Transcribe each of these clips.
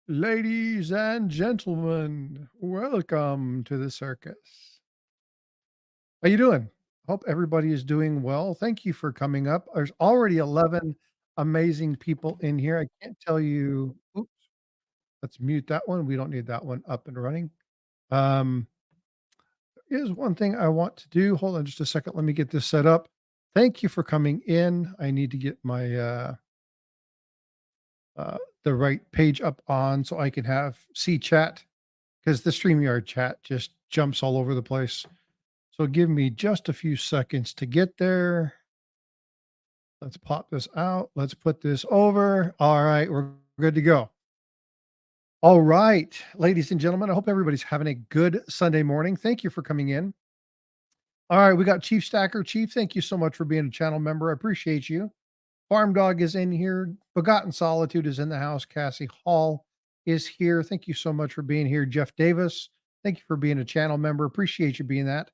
Ladies and gentlemen, welcome to the circus. How you doing? Hope everybody is doing well. Thank you for coming up. There's already 11 amazing people in here. I can't tell you. Oops, let's mute that one. We don't need that one up and running. Um, Here's one thing I want to do. Hold on just a second. Let me get this set up. Thank you for coming in. I need to get my the right page up on so I can have see chat because the StreamYard chat just jumps all over the place. So give me just a few seconds to get there. Let's pop this out. Let's put this over. All right, we're good to go. All right, ladies and gentlemen, I hope everybody's having a good Sunday morning. Thank you for coming in. All right, we got Chief Stacker. Chief, thank you so much for being a channel member. I appreciate you. Farm Dog is in here. Forgotten Solitude is in the house. Cassie Hall is here. Thank you so much for being here. Jeff Davis, thank you for being a channel member. Appreciate you being that.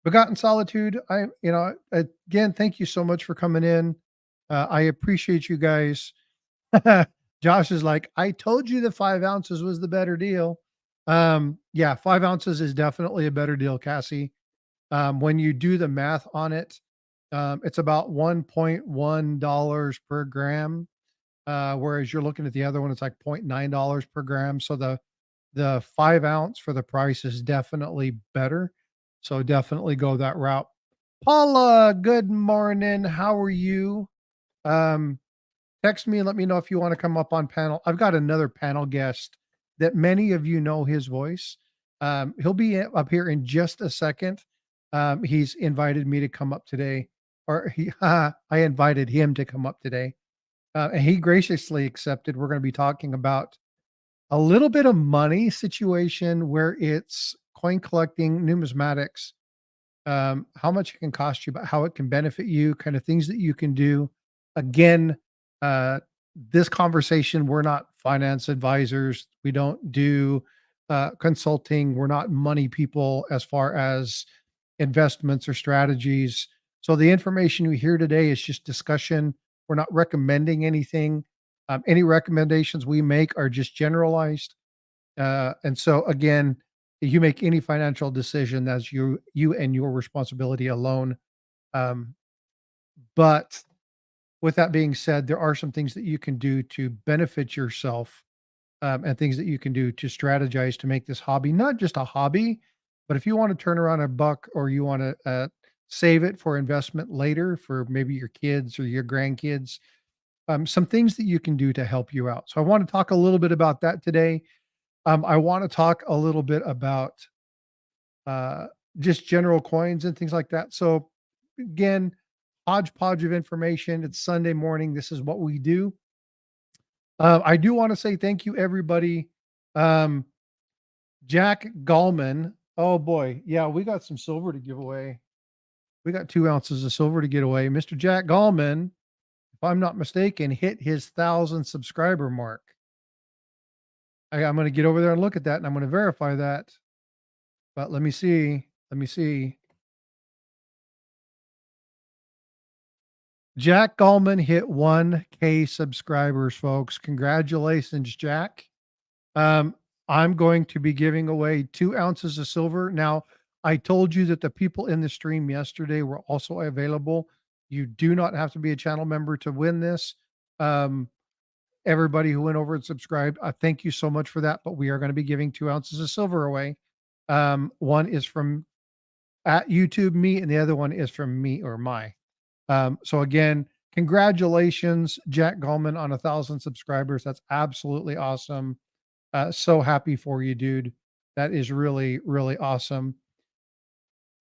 Forgotten Solitude, again, thank you so much for coming in. I appreciate you guys. Josh is like, I told you the 5 ounces was the better deal. Yeah, 5 ounces is definitely a better deal, Cassie. When you do the math on it, it's about $1.1 per gram. Whereas you're looking at the other one, it's like $0.9 per gram. So the 5 ounce for the price is definitely better. So definitely go that route. Paula, good morning. How are you? Um, Text me and let me know if you want to come up on panel. I've got another panel guest that many of you know his voice. He'll be up here in just a second. He's invited me to come up today, or I invited him to come up today, and he graciously accepted. We're going to be talking about a little bit of money situation where it's coin collecting, numismatics, how much it can cost you, but how it can benefit you, kind of things that you can do. Again, uh, this conversation, we're not finance advisors. We don't do consulting. We're not money people as far as investments or strategies. So the information we hear today is just discussion. We're not recommending anything. Any recommendations we make are just generalized. And so again, you make any financial decision, that's you and your responsibility alone. Um, but with that being said, there are some things that you can do to benefit yourself, and things that you can do to strategize to make this hobby not just a hobby, but if you want to turn around a buck or you want to save it for investment later for maybe your kids or your grandkids, some things that you can do to help you out. So I want to talk a little bit about that today. I want to talk a little bit about uh, just general coins and things like that. So again, hodgepodge of information. It's Sunday morning. This is what we do. I do want to say thank you, everybody. Um, Jack Gallman. Oh boy, yeah, we got some silver to give away. We got 2 ounces of silver to get away. Mr. Jack Gallman, if I'm not mistaken, hit his 1,000 subscriber mark. I'm going to get over there and look at that, and I'm going to verify that. But let me see. Let me see. Jack Gallman hit 1K subscribers, folks. Congratulations, Jack. Um, I'm going to be giving away 2 ounces of silver. Now, I told you that the people in the stream yesterday were also available. You do not have to be a channel member to win this. Um, Everybody who went over and subscribed, thank you so much for that. But we are going to be giving 2 ounces of silver away. One is from at YouTube me, and the other one is from me or my. So again, congratulations, Jack Gallman, on 1,000 subscribers. That's absolutely awesome. So happy for you, dude. That is really, really awesome.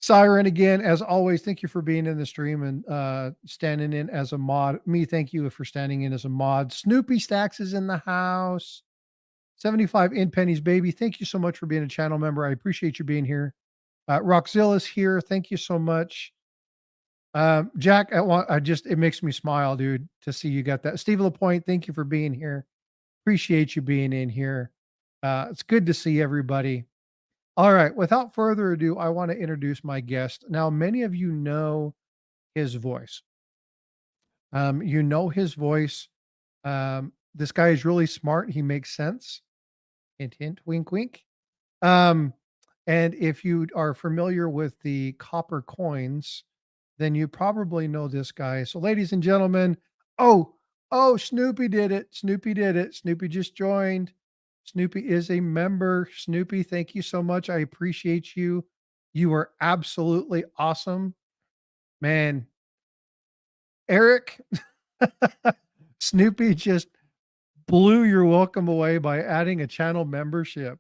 Siren, again, as always, thank you for being in the stream and standing in as a mod. Me, thank you for standing in as a mod. Snoopy Stacks is in the house. 75 in pennies, baby. Thank you so much for being a channel member. I appreciate you being here. Roxzilla's here. Thank you so much. Jack, it makes me smile, dude, to see you got that. Steve Lapointe, thank you for being here. Appreciate you being in here. It's good to see everybody. All right, without further ado, I want to introduce my guest. Now, many of you know his voice. You know his voice. This guy is really smart. He makes sense. Hint, hint, wink, wink. Um, and if you are familiar with the copper coins, then you probably know this guy. So, ladies and gentlemen, Snoopy did it. Snoopy did it. Snoopy just joined. Snoopy is a member. Snoopy, thank you so much. I appreciate you. You are absolutely awesome. Man, Eric, Snoopy just blew your welcome away by adding a channel membership.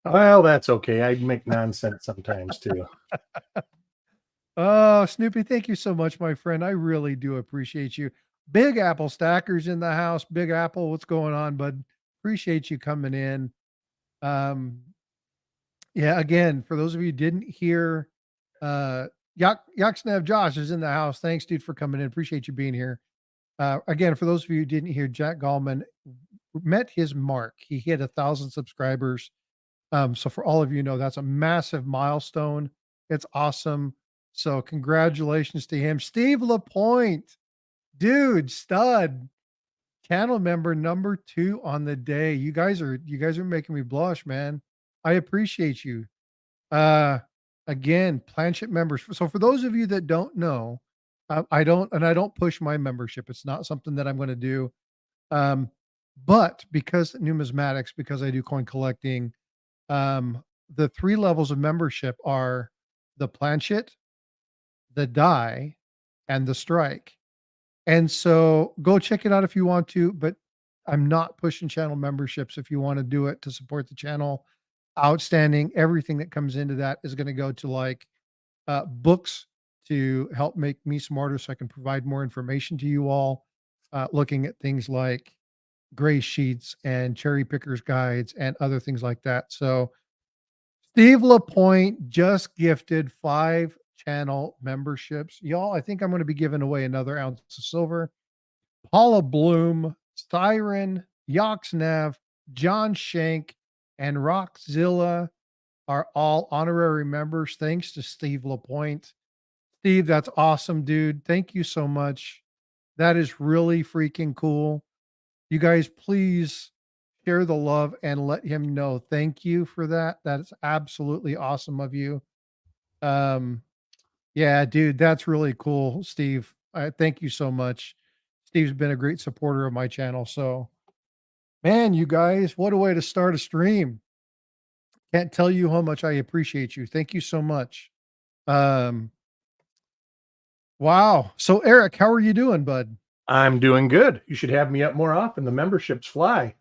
Well, that's okay. I make nonsense sometimes too. Oh, Snoopy, thank you so much, my friend. I really do appreciate you. Big Apple Stackers in the house. Big Apple, what's going on, bud? Appreciate you coming in. Um, yeah, again, for those of you who didn't hear, Yaksnev Josh is in the house. Thanks, dude, for coming in. Appreciate you being here. Again, for those of you who didn't hear, Jack Gallman met his mark. He hit 1,000 subscribers. So for all of you know, that's a massive milestone. It's awesome. So congratulations to him. Steve Lapointe, dude, stud, channel member number 2 on the day. You guys are making me blush, man. I appreciate you. Uh Again, Planchet members. So for those of you that don't know, I don't push my membership. It's not something that I'm going to do. Um, but because numismatics, because I do coin collecting, the 3 levels of membership are the planchet, the die, and the strike. And so go check it out if you want to, but I'm not pushing channel memberships. If you want to do it to support the channel, outstanding. Everything that comes into that is going to go to like books to help make me smarter so I can provide more information to you all. Looking at things like gray sheets and cherry pickers guides and other things like that. So Steve Lapointe just gifted 5 channel memberships. Y'all, I think I'm going to be giving away another ounce of silver. Paula Bloom, Siren, Yoxnav, John Shank, and Rockzilla are all honorary members. Thanks to Steve Lapointe. Steve, that's awesome, dude. Thank you so much. That is really freaking cool. You guys, please share the love and let him know. Thank you for that. That is absolutely awesome of you. Um, yeah, dude, that's really cool, Steve. I thank you so much. Steve's been a great supporter of my channel. So, man, you guys, what a way to start a stream. Can't tell you how much I appreciate you. Thank you so much. Um, wow. So, Eric, how are you doing, bud? I'm doing good. You should have me up more often. The memberships fly.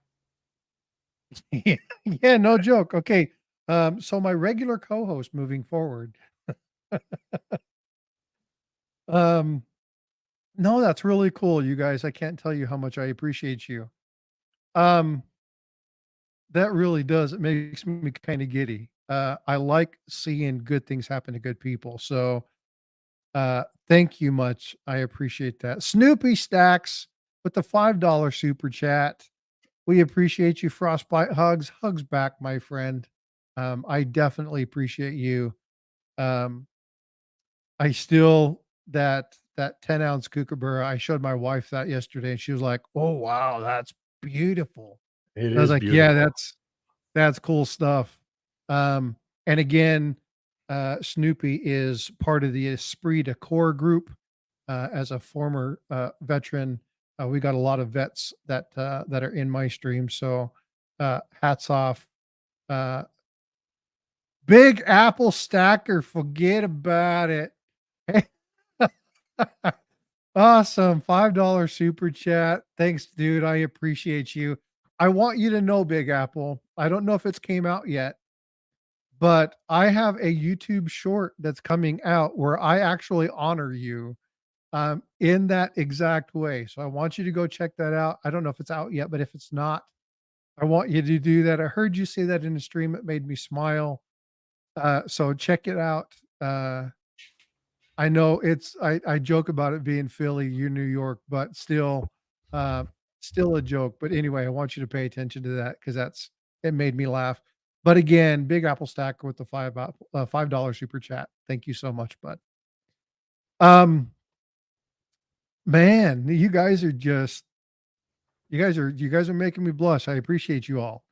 Yeah, yeah, no joke. Okay. So my regular co-host moving forward. Um, no, that's really cool, you guys. I can't tell you how much I appreciate you. Um, that really does. It makes me kind of giddy. I like seeing good things happen to good people. So thank you much. I appreciate that. Snoopy Stacks with the $5 super chat. We appreciate you, Frostbite Hugs. Hugs back, my friend. I definitely appreciate you. Um, I still that 10-ounce kookaburra, I showed my wife that yesterday and she was like, "Oh wow, that's beautiful." It I was is like, "Yeah, beautiful. that's cool stuff." Um, and again, Snoopy is part of the Esprit de Corps group. As a former veteran, we got a lot of vets that are in my stream. So hats off. Uh, Big Apple Stacker, forget about it. Awesome. $5 super chat. Thanks, dude. I appreciate you. I want you to know, Big Apple. I don't know if it's came out yet, but I have a YouTube short that's coming out where I actually honor you in that exact way. So I want you to go check that out. I don't know if it's out yet, but if it's not, I want you to do that. I heard you say that in the stream. It made me smile. So check it out. I know I joke about it being Philly, you New York, but uh, still a joke. But anyway, I want you to pay attention to that because it made me laugh. But again, Big Apple Stacker with the $5 super chat. Thank you so much, bud. Um, man, you guys are making me blush. I appreciate you all.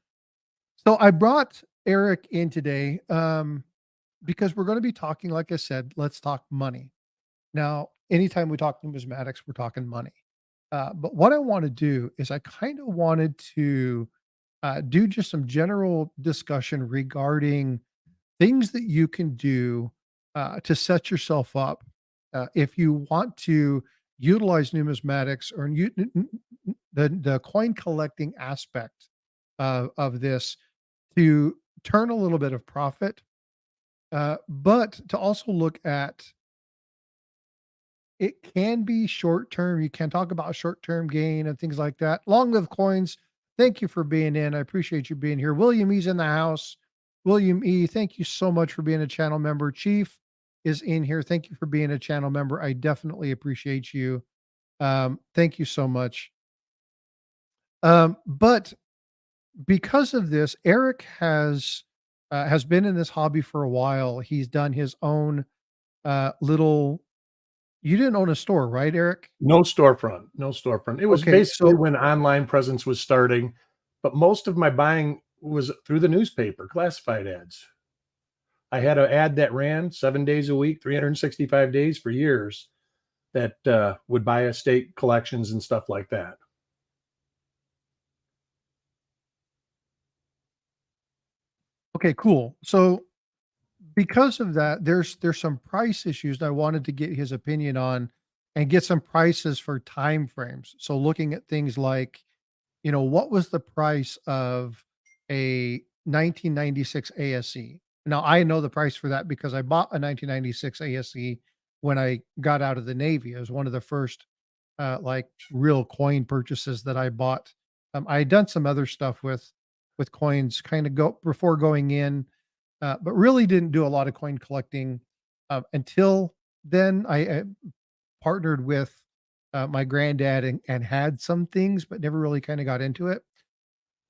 So I brought Eric in today because we're going to be talking, like I said, let's talk money. Now, anytime we talk numismatics, we're talking money. But what I want to do is I kind of wanted to do just some general discussion regarding things that you can do to set yourself up if you want to utilize numismatics or the coin collecting aspect of this to turn a little bit of profit, but to also look at it can be short term. You can talk about short term gain and things like that. Long live coins. Thank you for being in. I appreciate you being here. William E's in the house. William E, thank you so much for being a channel member. Chief is in here. Thank you for being a channel member. I definitely appreciate you. Thank you so much. But because of this, Eric has been in this hobby for a while. He's done his own little. You didn't own a store, right, Eric? No storefront, no storefront. It was Okay, basically so when online presence was starting, but most of my buying was through the newspaper, classified ads. I had an ad that ran 7 days a week, 365 days for years that would buy estate collections and stuff like that. okay, cool. So because of that, there's some price issues that I wanted to get his opinion on and get some prices for time frames. So looking at things like, what was the price of a 1996 ASE? Now I know the price for that because I bought a 1996 ASE when I got out of the Navy. It was one of the first like real coin purchases that I bought. I had done some other stuff with coins kind of go before going in, but really didn't do a lot of coin collecting until then. I partnered with my granddad and had some things, but never really kind of got into it.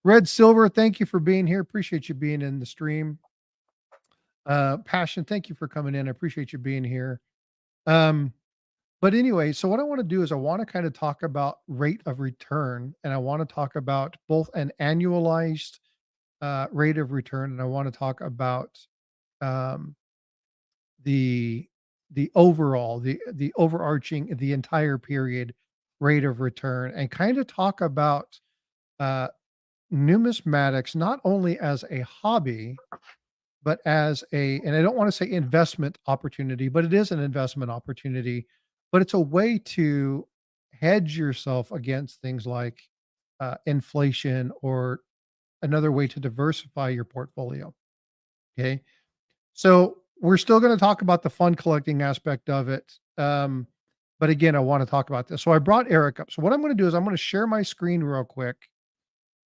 Red Silver, thank you for being here. Appreciate you being in the stream. Passion, thank you for coming in. I appreciate you being here. Um, but anyway, so what I want to do is I want to kind of talk about rate of return, and I want to talk about both an annualized rate of return, and I want to talk about um, the the overarching the entire period rate of return, and kind of talk about uh, numismatics not only as a hobby but as a, and I don't want to say investment opportunity, but it is an investment opportunity, but it's a way to hedge yourself against things like inflation, or another way to diversify your portfolio. Okay. So we're still going to talk about the fun collecting aspect of it. But again, I want to talk about this. So I brought Eric up. So what I'm going to do is I'm going to share my screen real quick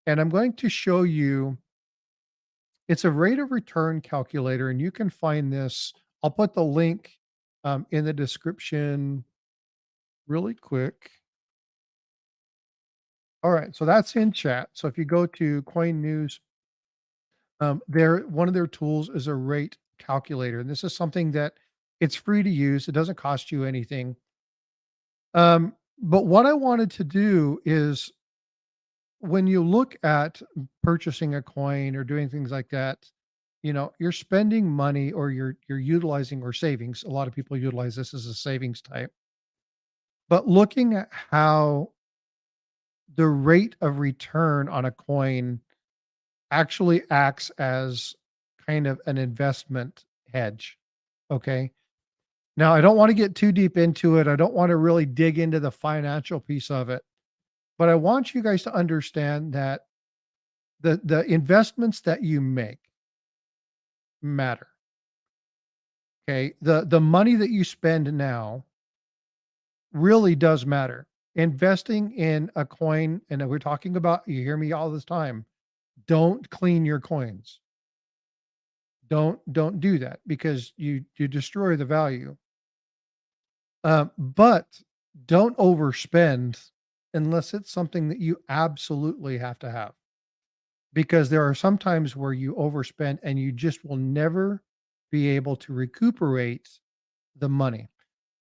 and I'm going to show you, it's a rate of return calculator, and you can find this. I'll put the link in the description really quick. All right, so that's in chat. So if you go to Coin News, their one of their tools is a rate calculator, and this is something that it's free to use. It doesn't cost you anything. But what I wanted to do is when you look at purchasing a coin or doing things like that, you're spending money, or you're utilizing, or savings. A lot of people utilize this as a savings type. But looking at how the rate of return on a coin actually acts as kind of an investment hedge. Okay. Now, I don't want to get too deep into it. I don't want to really dig into the financial piece of it, but I want you guys to understand that the investments that you make matter. Okay. The money that you spend now really does matter. Investing in a coin, and we're talking about, you hear me all this time, don't clean your coins. Don't do that because you destroy the value. But don't overspend unless it's something that you absolutely have to have. Because there are some times where you overspend and you just will never be able to recuperate the money.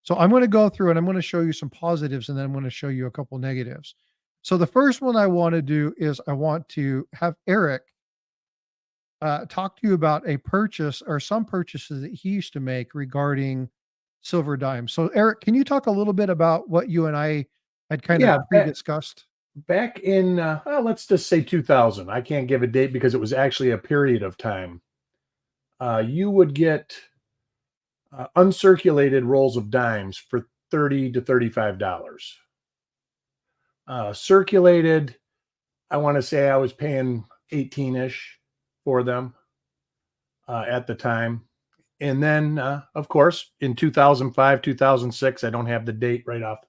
So I'm going to go through and I'm going to show you some positives, and then I'm going to show you a couple negatives. So the first one I want to do is I want to have Eric talk to you about a purchase or some purchases that he used to make regarding silver dimes. So, Eric, can you talk a little bit about what you and I had kind of Yeah, pre-discussed? back in well, let's just say 2000. I can't give a date because it was actually a period of time. You would get uncirculated rolls of dimes for $30 to $35. Circulated, I want to say I was paying 18-ish for them at the time. And then, of course, in 2005, 2006, I don't have the date right off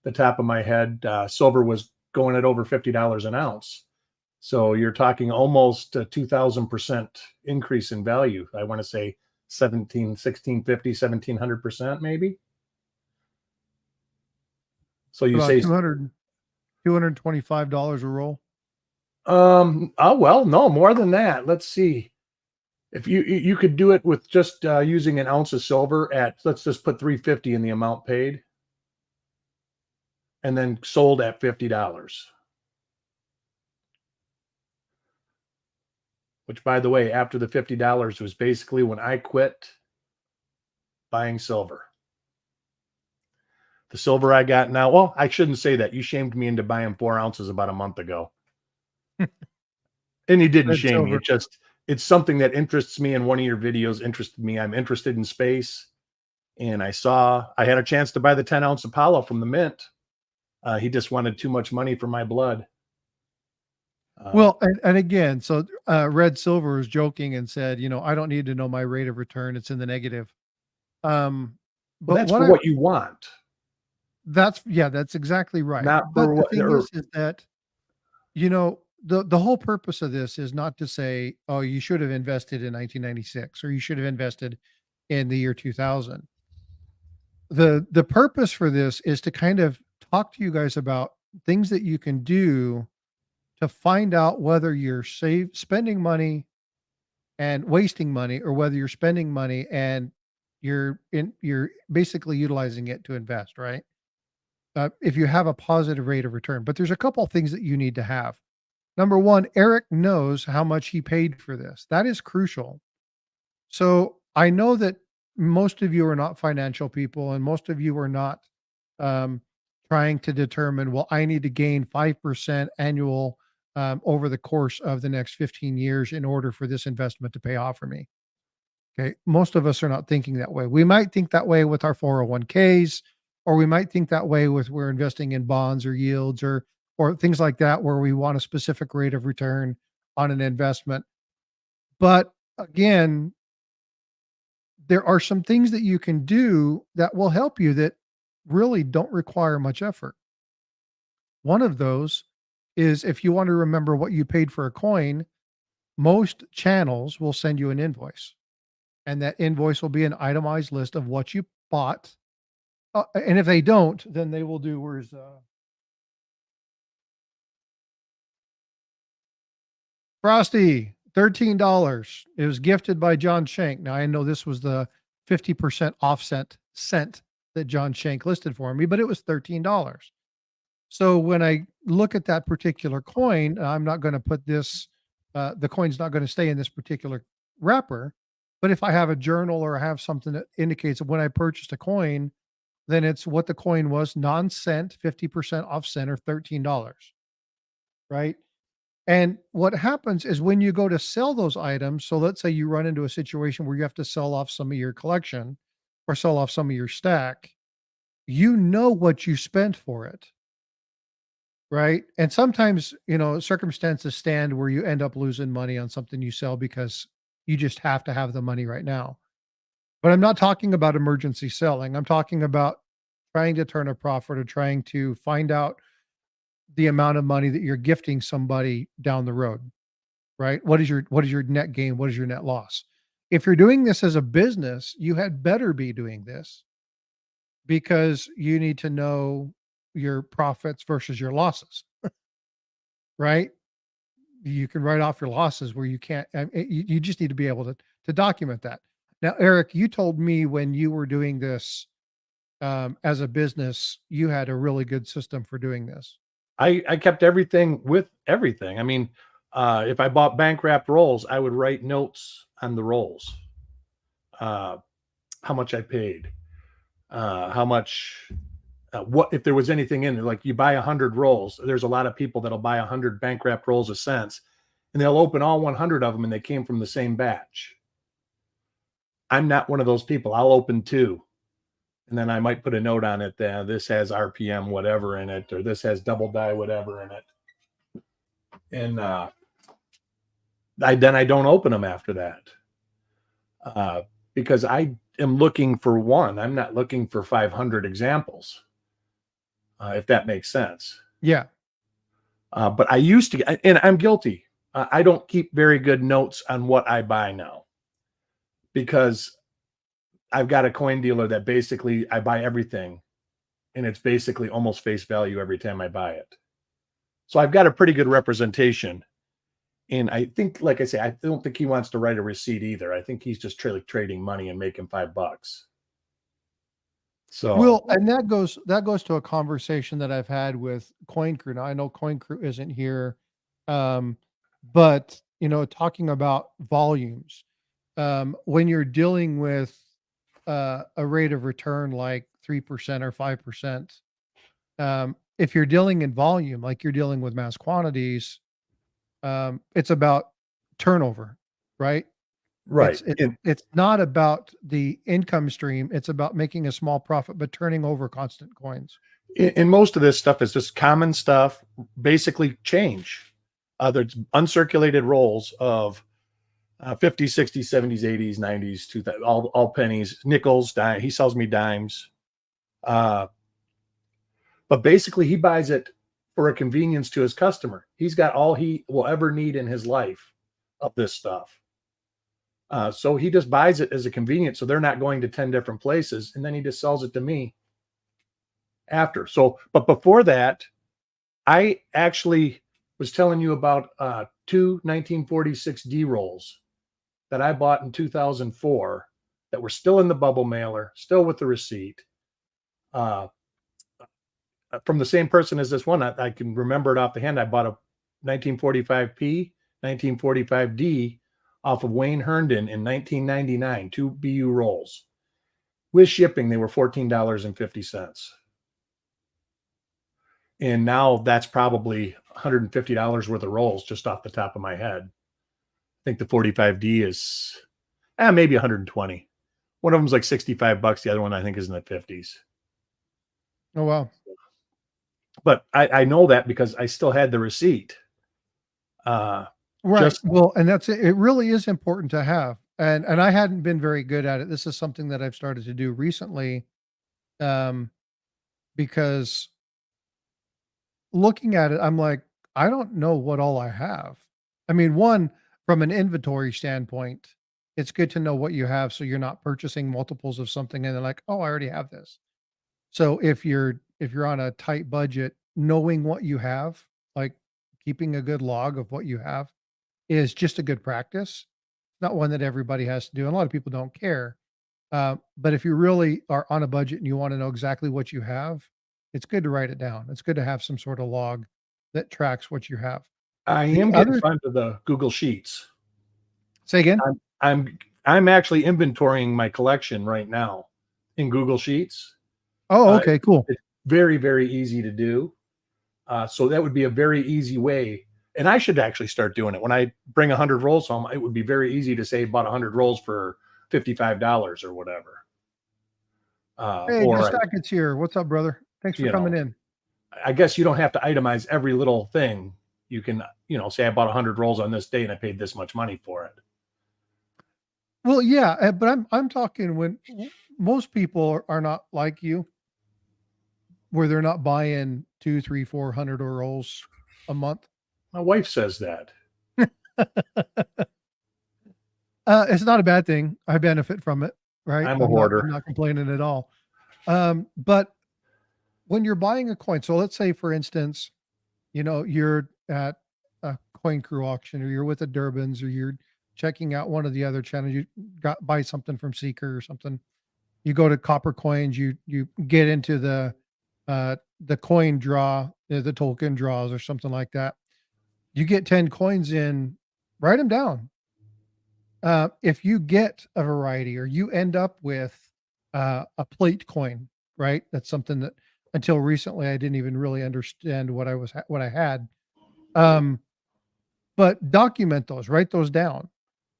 the top of my head. Silver was going at over $50 an ounce. So you're talking almost a 2000% increase in value. I want to say 1700% maybe. So you About say, 225 a roll. oh, well, no, more than that. Let's see. If you could do it with just using an ounce of silver at, let's just put 350 in the amount paid, and then sold at $50. Which, by the way, after the $50 was basically when I quit buying silver. The silver I got now, well, I shouldn't say that. You shamed me into buying 4 ounces about a month ago. And you didn't Red shame me. silver. It's something that interests me, and one of your videos interested me. I'm interested in space. And I had a chance to buy the 10-ounce Apollo from the mint. He just wanted too much money for my blood. Well, and again, so Red Silver was joking and said, I don't need to know my rate of return. It's in the negative. Well, But that's for what you want, that's exactly right. not But for the what, thing or is that, the whole purpose of this is not to say, oh, you should have invested in 1996 or you should have invested in the year 2000. The purpose for this is to kind of talk to you guys about things that you can do to find out whether you're spending money and wasting money, or whether you're spending money and you're basically utilizing it to invest, right? If you have a positive rate of return. But there's a couple of things that you need to have. Number one, Eric knows how much he paid for this. That is crucial. So I know that most of you are not financial people, and most of you are not um, trying to determine, well, I need to gain 5% annual over the course of the next 15 years in order for this investment to pay off for me. Okay. Most of us are not thinking that way. We might think that way with our 401ks, or we might think that way with we're investing in bonds or yields or things like that, where we want a specific rate of return on an investment. But again, there are some things that you can do that will help you that really don't require much effort. One of those is, if you want to remember what you paid for a coin, most channels will send you an invoice, and that invoice will be an itemized list of what you bought. And if they don't, then they will do, where's Frosty, $13. It was gifted by John Shank. Now I know this was the 50% offset cent that John Shank listed for me, but it was $13. So when I look at that particular coin, I'm not going to put this, the coin's not going to stay in this particular wrapper. But if I have a journal or I have something that indicates that when I purchased a coin, then it's what the coin was, non-cent, 50% off cent, or $13, right? And what happens is when you go to sell those items, so let's say you run into a situation where you have to sell off some of your collection or sell off some of your stack, you know what you spent for it, right? And sometimes, circumstances stand where you end up losing money on something you sell because you just have to have the money right now. But I'm not talking about emergency selling. I'm talking about trying to turn a profit or trying to find out the amount of money that you're gifting somebody down the road, right? What is your net gain? What is your net loss? If you're doing this as a business, you had better be doing this because you need to know your profits versus your losses, right? You can write off your losses where you can't. You just need to be able to document that. Now, Eric, you told me when you were doing this as a business, you had a really good system for doing this. I kept everything with everything. I mean, If I bought bank wrapped rolls, I would write notes on the rolls. Uh, how much I paid, how much, what if there was anything in there. Like you buy 100 rolls, there's a lot of people that'll buy 100 bank wrapped rolls of scents, and they'll open all 100 of them, and they came from the same batch. I'm not one of those people. I'll open two, and then I might put a note on it that this has RPM whatever in it, or this has double dye whatever in it, and I don't open them after that, because I am looking for one. I'm not looking for 500 examples, if that makes sense. Yeah. But I used to, and I'm guilty. I don't keep very good notes on what I buy now, because I've got a coin dealer that basically I buy everything, and it's basically almost face value every time I buy it. So I've got a pretty good representation. And I think, like I say, I don't think he wants to write a receipt either. I think he's just trading money and making $5. So, Well, and that goes to a conversation that I've had with Coin Crew. Now I know Coin Crew isn't here, but talking about volumes, when you're dealing with a rate of return like 3% or 5%, if you're dealing in volume, like you're dealing with mass quantities, it's about turnover, right? right. It's it it's not about the income stream, it's about making a small profit, but turning over constant coins. And most of this stuff is just common stuff, basically change. There's uncirculated rolls of 50s, 60s, 70s, 80s, 90s, 2000, all pennies, nickels, dime. He sells me dimes. But basically, he buys it for a convenience to his customer. He's got all he will ever need in his life of this stuff. So he just buys it as a convenience. So they're not going to 10 different places. And then he just sells it to me after. So, but before that, I actually was telling you about two 1946 D rolls that I bought in 2004 that were still in the bubble mailer, still with the receipt, uh, from the same person as this one. I can remember it off the hand. I bought a 1945P, 1945D off of Wayne Herndon in 1999, two BU rolls. With shipping, they were $14.50. And now that's probably $150 worth of rolls just off the top of my head. I think the 45D is maybe 120. One of them's like $65. The other one I think is in the 50s. Oh, wow. But I know that because I still had the receipt. Right. Just Well, and that's it. It really is important to have. And I hadn't been very good at it. This is something that I've started to do recently, um, because looking at it, I'm like, I don't know what all I have. I mean, one, from an inventory standpoint, it's good to know what you have so you're not purchasing multiples of something and they're like, oh, I already have this. So if you're on a tight budget, knowing what you have, like keeping a good log of what you have is just a good practice. Not one that everybody has to do. And a lot of people don't care. But if you really are on a budget and you want to know exactly what you have, it's good to write it down. It's good to have some sort of log that tracks what you have. I The am getting other fond of the Google Sheets. Say again? I'm actually inventorying my collection right now in Google Sheets. Oh, okay, cool. It's very, very easy to do. So that would be a very easy way. And I should actually start doing it. When I bring 100 rolls home, it would be very easy to say bought 100 rolls for $55 or whatever. Hey, just Stackets here. What's up, brother? Thanks for you coming know, in. I guess you don't have to itemize every little thing. You can, say I bought 100 rolls on this day and I paid this much money for it. Well, yeah, but I'm talking when most people are not like you, where they're not buying 2, 3, 400 rolls a month. My wife says that. It's not a bad thing. I benefit from it, right? I'm a hoarder. I'm not complaining at all. But when you're buying a coin, so let's say, for instance, you're at a Coin Crew auction, or you're with the Durbans, or you're checking out one of the other channels. You buy something from Seeker or something. You go to Copper Coins. You get into the coin draw, the token draws, or something like that. You get 10 coins in, write them down. If you get a variety or you end up with a plate coin, right? That's something that until recently I didn't even really understand what I had. Um, but document those, write those down.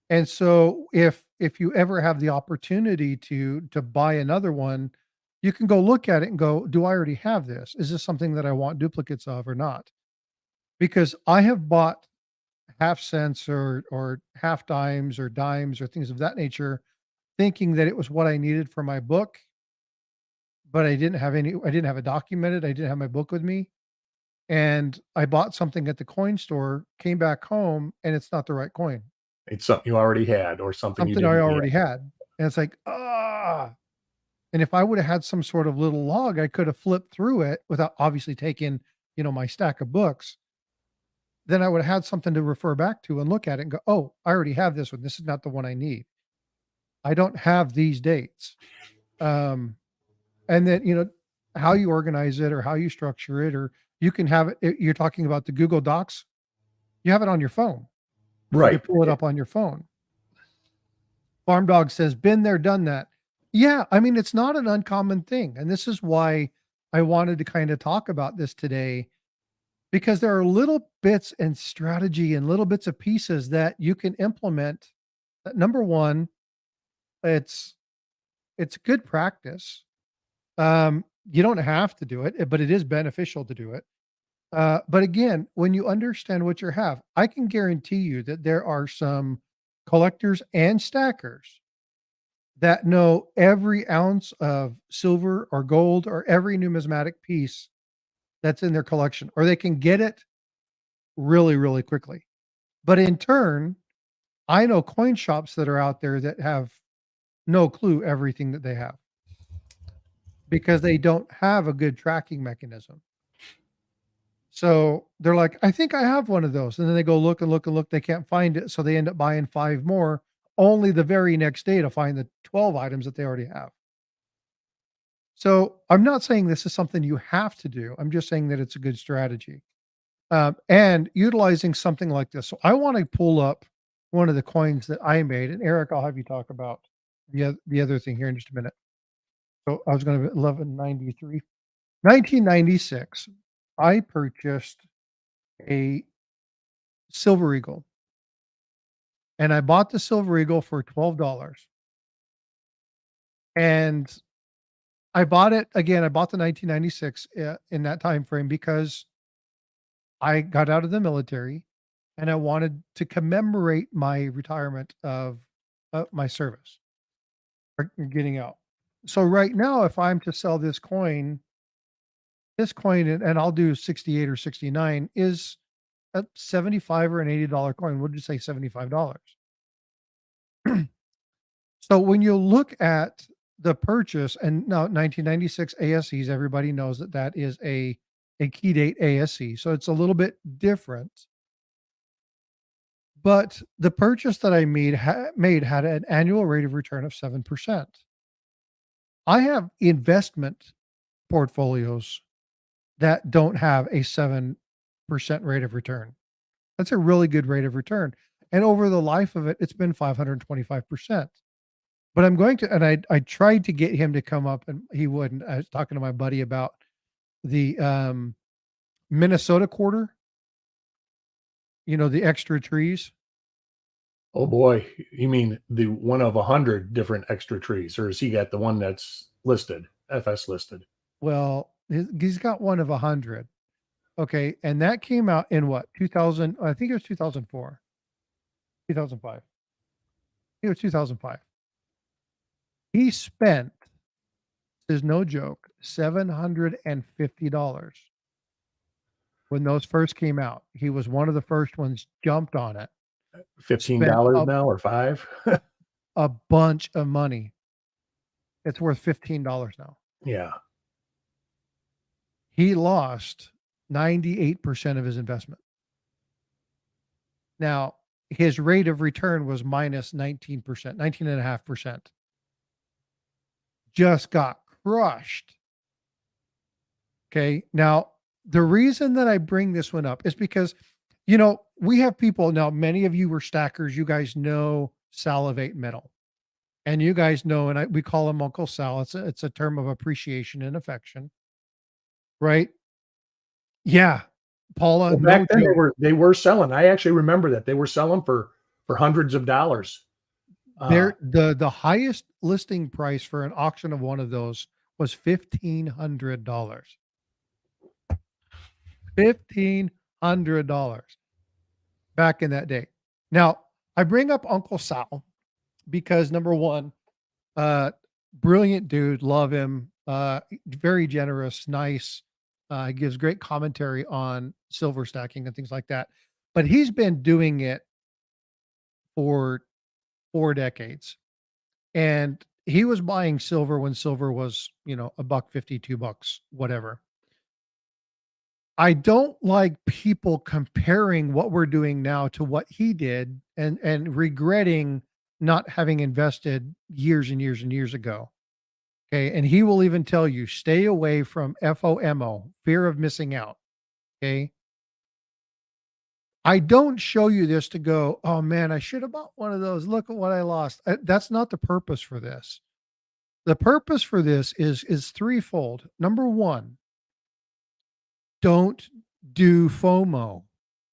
And so if you ever have the opportunity to buy another one, you can go look at it and go, do I already have this? Is this something that I want duplicates of or not? Because I have bought half cents or half dimes or things of that nature, thinking that it was what I needed for my book, but I didn't have it documented. I didn't have my book with me. And I bought something at the coin store, came back home, and it's not the right coin. It's something you already had or something you Something I didn't get. already had. And it's like, ah. And if I would have had some sort of little log, I could have flipped through it without obviously taking, my stack of books. Then I would have had something to refer back to and look at it and go, oh, I already have this one. This is not the one I need. I don't have these dates. Um, and then, how you organize it or how you structure it, or you can have it. You're talking about the Google Docs. You have it on your phone. You Right. can pull it up on your phone. Farm Dog says, been there, done that. Yeah. I mean, it's not an uncommon thing. And this is why I wanted to kind of talk about this today, because there are little bits and strategy and little bits of pieces that you can implement. Number one, it's good practice. You don't have to do it, but it is beneficial to do it. But again, when you understand what you have, I can guarantee you that there are some collectors and stackers that know every ounce of silver or gold or every numismatic piece that's in their collection, or they can get it really, really quickly. But in turn, I know coin shops that are out there that have no clue everything that they have because they don't have a good tracking mechanism. So they're like, I think I have one of those. And then they go look and look and look. They can't find it. So they end up buying 5 more, only the very next day to find the 12 items that they already have. So I'm not saying this is something you have to do. I'm just saying that it's a good strategy. And utilizing something like this. So I want to pull up one of the coins that I made. And Eric, I'll have you talk about the other thing here in just a minute. So I was going to 1193, 1996. I purchased a Silver Eagle, and I bought the Silver Eagle for $12. And I bought it again. I bought the 1996 in that time frame because I got out of the military, and I wanted to commemorate my retirement of my service or getting out. So right now, if I'm to sell this coin, and I'll do 68 or 69, is a 75 or an $80 coin. We'll just say $75. So when you look at the purchase, and now 1996 ASCs, everybody knows that that is a key date ASC. So it's a little bit different. But the purchase that I made had an annual rate of return of 7%. I have investment portfolios that don't have a 7% rate of return. That's a really good rate of return. And over the life of it, it's been 525%. But I'm going to, and I tried to get him to come up and he wouldn't. I was talking to my buddy about the Minnesota quarter, the extra trees. Oh boy. You mean the one of 100 different extra trees, or has he got the one that's listed, FS listed? Well, he's got one of 100. Okay. And that came out in what, 2000? I think it was 2004, 2005. It was 2005. He spent, there's no joke, $750 when those first came out. He was one of the first ones, jumped on it, spent $15 now or 5? a bunch of money. It's worth $15 now. Yeah. He lost 98% of his investment. Now, his rate of return was minus 19%, 19.5%. Just got crushed. Okay. Now, the reason that I bring this one up is because You know, we have people now, many of you were stackers. You guys know Salivate Metal. And you guys know, and we call him Uncle Sal. It's a term of appreciation and affection, right? Yeah. Paula, Well, back no then joke. they were selling. I actually remember that they were selling for hundreds of dollars. The highest listing price for an auction of one of those was $1,500. $1,500 back in that day. Now, I bring up Uncle Sal because number one, uh, brilliant dude, love him. Very generous, nice. Gives great commentary on silver stacking and things like that. But he's been doing it for 4 decades, and he was buying silver when silver was, a buck 50, $2, whatever. I don't like people comparing what we're doing now to what he did and regretting not having invested years and years and years ago. Okay. And he will even tell you, stay away from FOMO, fear of missing out. Okay. I don't show you this to go, oh man, I should have bought one of those. Look at what I lost. That's not the purpose for this. The purpose for this is threefold. Number one, don't do FOMO.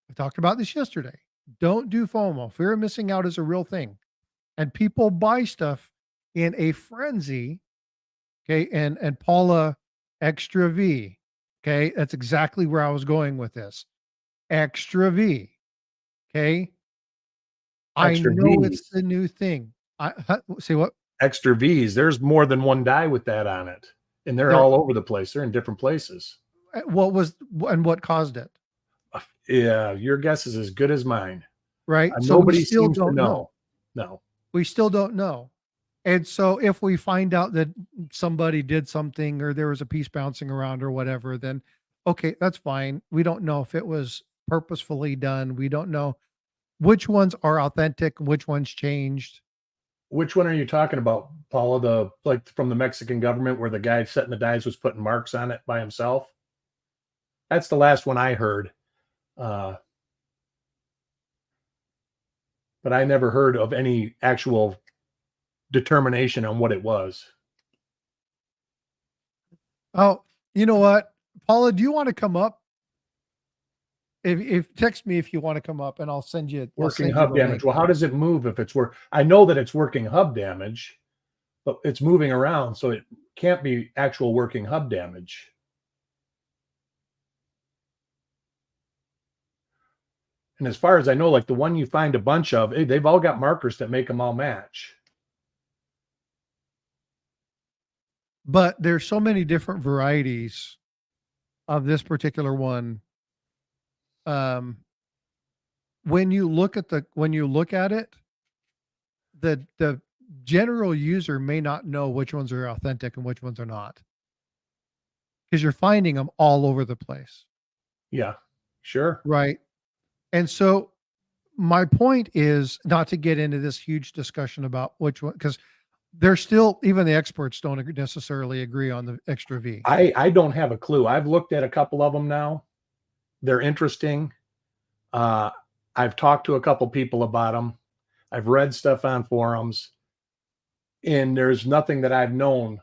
I talked about this yesterday. Don't do FOMO. Fear of missing out is a real thing. And people buy stuff in a frenzy. Okay. And Paula, extra V. Okay. That's exactly where I was going with this. Extra V. Okay. I Extra know it's V's, the new thing. Say what? extra V's. There's more than one die with that on it, and they're There. all over the place. They're in different places. What was and what caused it? Yeah, your guess is as good as mine. Right. So we Nobody still seems to don't know. know. No. We still don't know. And so if we find out that somebody did something or there was a piece bouncing around or whatever, then okay, that's fine. We don't know if it was purposefully done. We don't know which ones are authentic and which ones changed. Which one are you talking about, Paula? The like from the Mexican government where the guy setting the dies was putting marks on it by himself? That's the last one I heard. Uh, but I never heard of any actual determination on what it was. Oh, you know what? Paula, do you want to come up? If text me if you want to come up and I'll Working send you hub the damage. link. Well, how does it move if it's work? I know that it's working hub damage, but it's moving around, so it can't be actual working hub damage. And as far as I know, like the one you find a bunch of, they've all got markers that make them all match. But there's so many different varieties of this particular one. Um, when you look at it, the general user may not know which ones are authentic and which ones are not, because you're finding them all over the place, Yeah, sure. right? And so my point is not to get into this huge discussion about which one, because there's still, even the experts don't necessarily agree on the extra V. I don't have a clue. I've looked at a couple of them now. They're interesting. Uh, I've talked to a couple people about them. I've read stuff on forums, and there's nothing that I've known.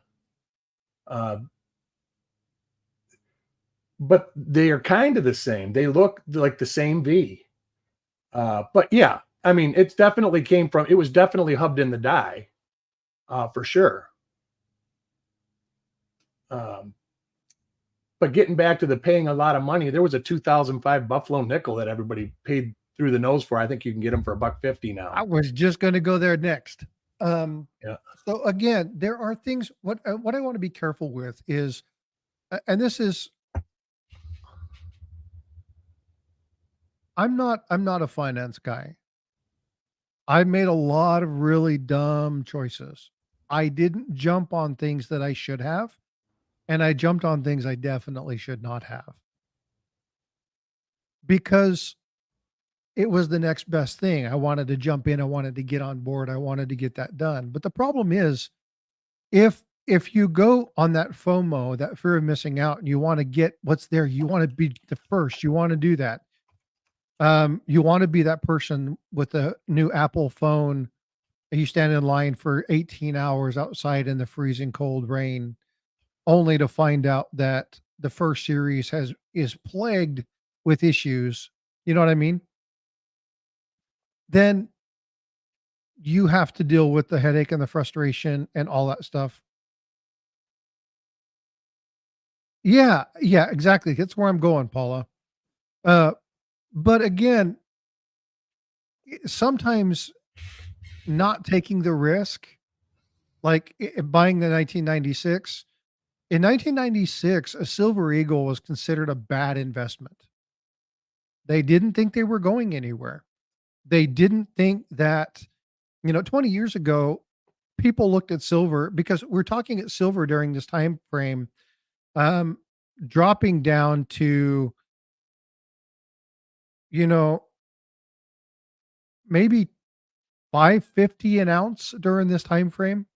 But they are kind of the same. They look like the same V. But yeah, I mean, it was definitely hubbed in the die, for sure. But getting back to the paying a lot of money, there was a 2005 Buffalo nickel that everybody paid through the nose for. I think you can get them for $1.50 now. I was just going to go there next. Yeah. So again, there are things. What I want to be careful with is, and this is, I'm not a finance guy. I've made a lot of really dumb choices. I didn't jump on things that I should have, and I jumped on things I definitely should not have, because it was the next best thing. I wanted to jump in. I wanted to get on board. I wanted to get that done. But the problem is, if you go on that FOMO, that fear of missing out, and you want to get what's there, you want to be the first, you want to do that. You want to be that person with a new Apple phone. And you stand in line for 18 hours outside in the freezing cold rain, only to find out that the first series is plagued with issues. You know what I mean? Then you have to deal with the headache and the frustration and all that stuff. Yeah, yeah, exactly. That's where I'm going, Paula. Uh, but again, sometimes not taking the risk, like buying the 1996. In 1996, a Silver Eagle was considered a bad investment. They didn't think they were going anywhere. They didn't think that, 20 years ago, people looked at silver because we're talking at silver during this time frame, um, dropping down to, you know, maybe 550 an ounce during this time frame.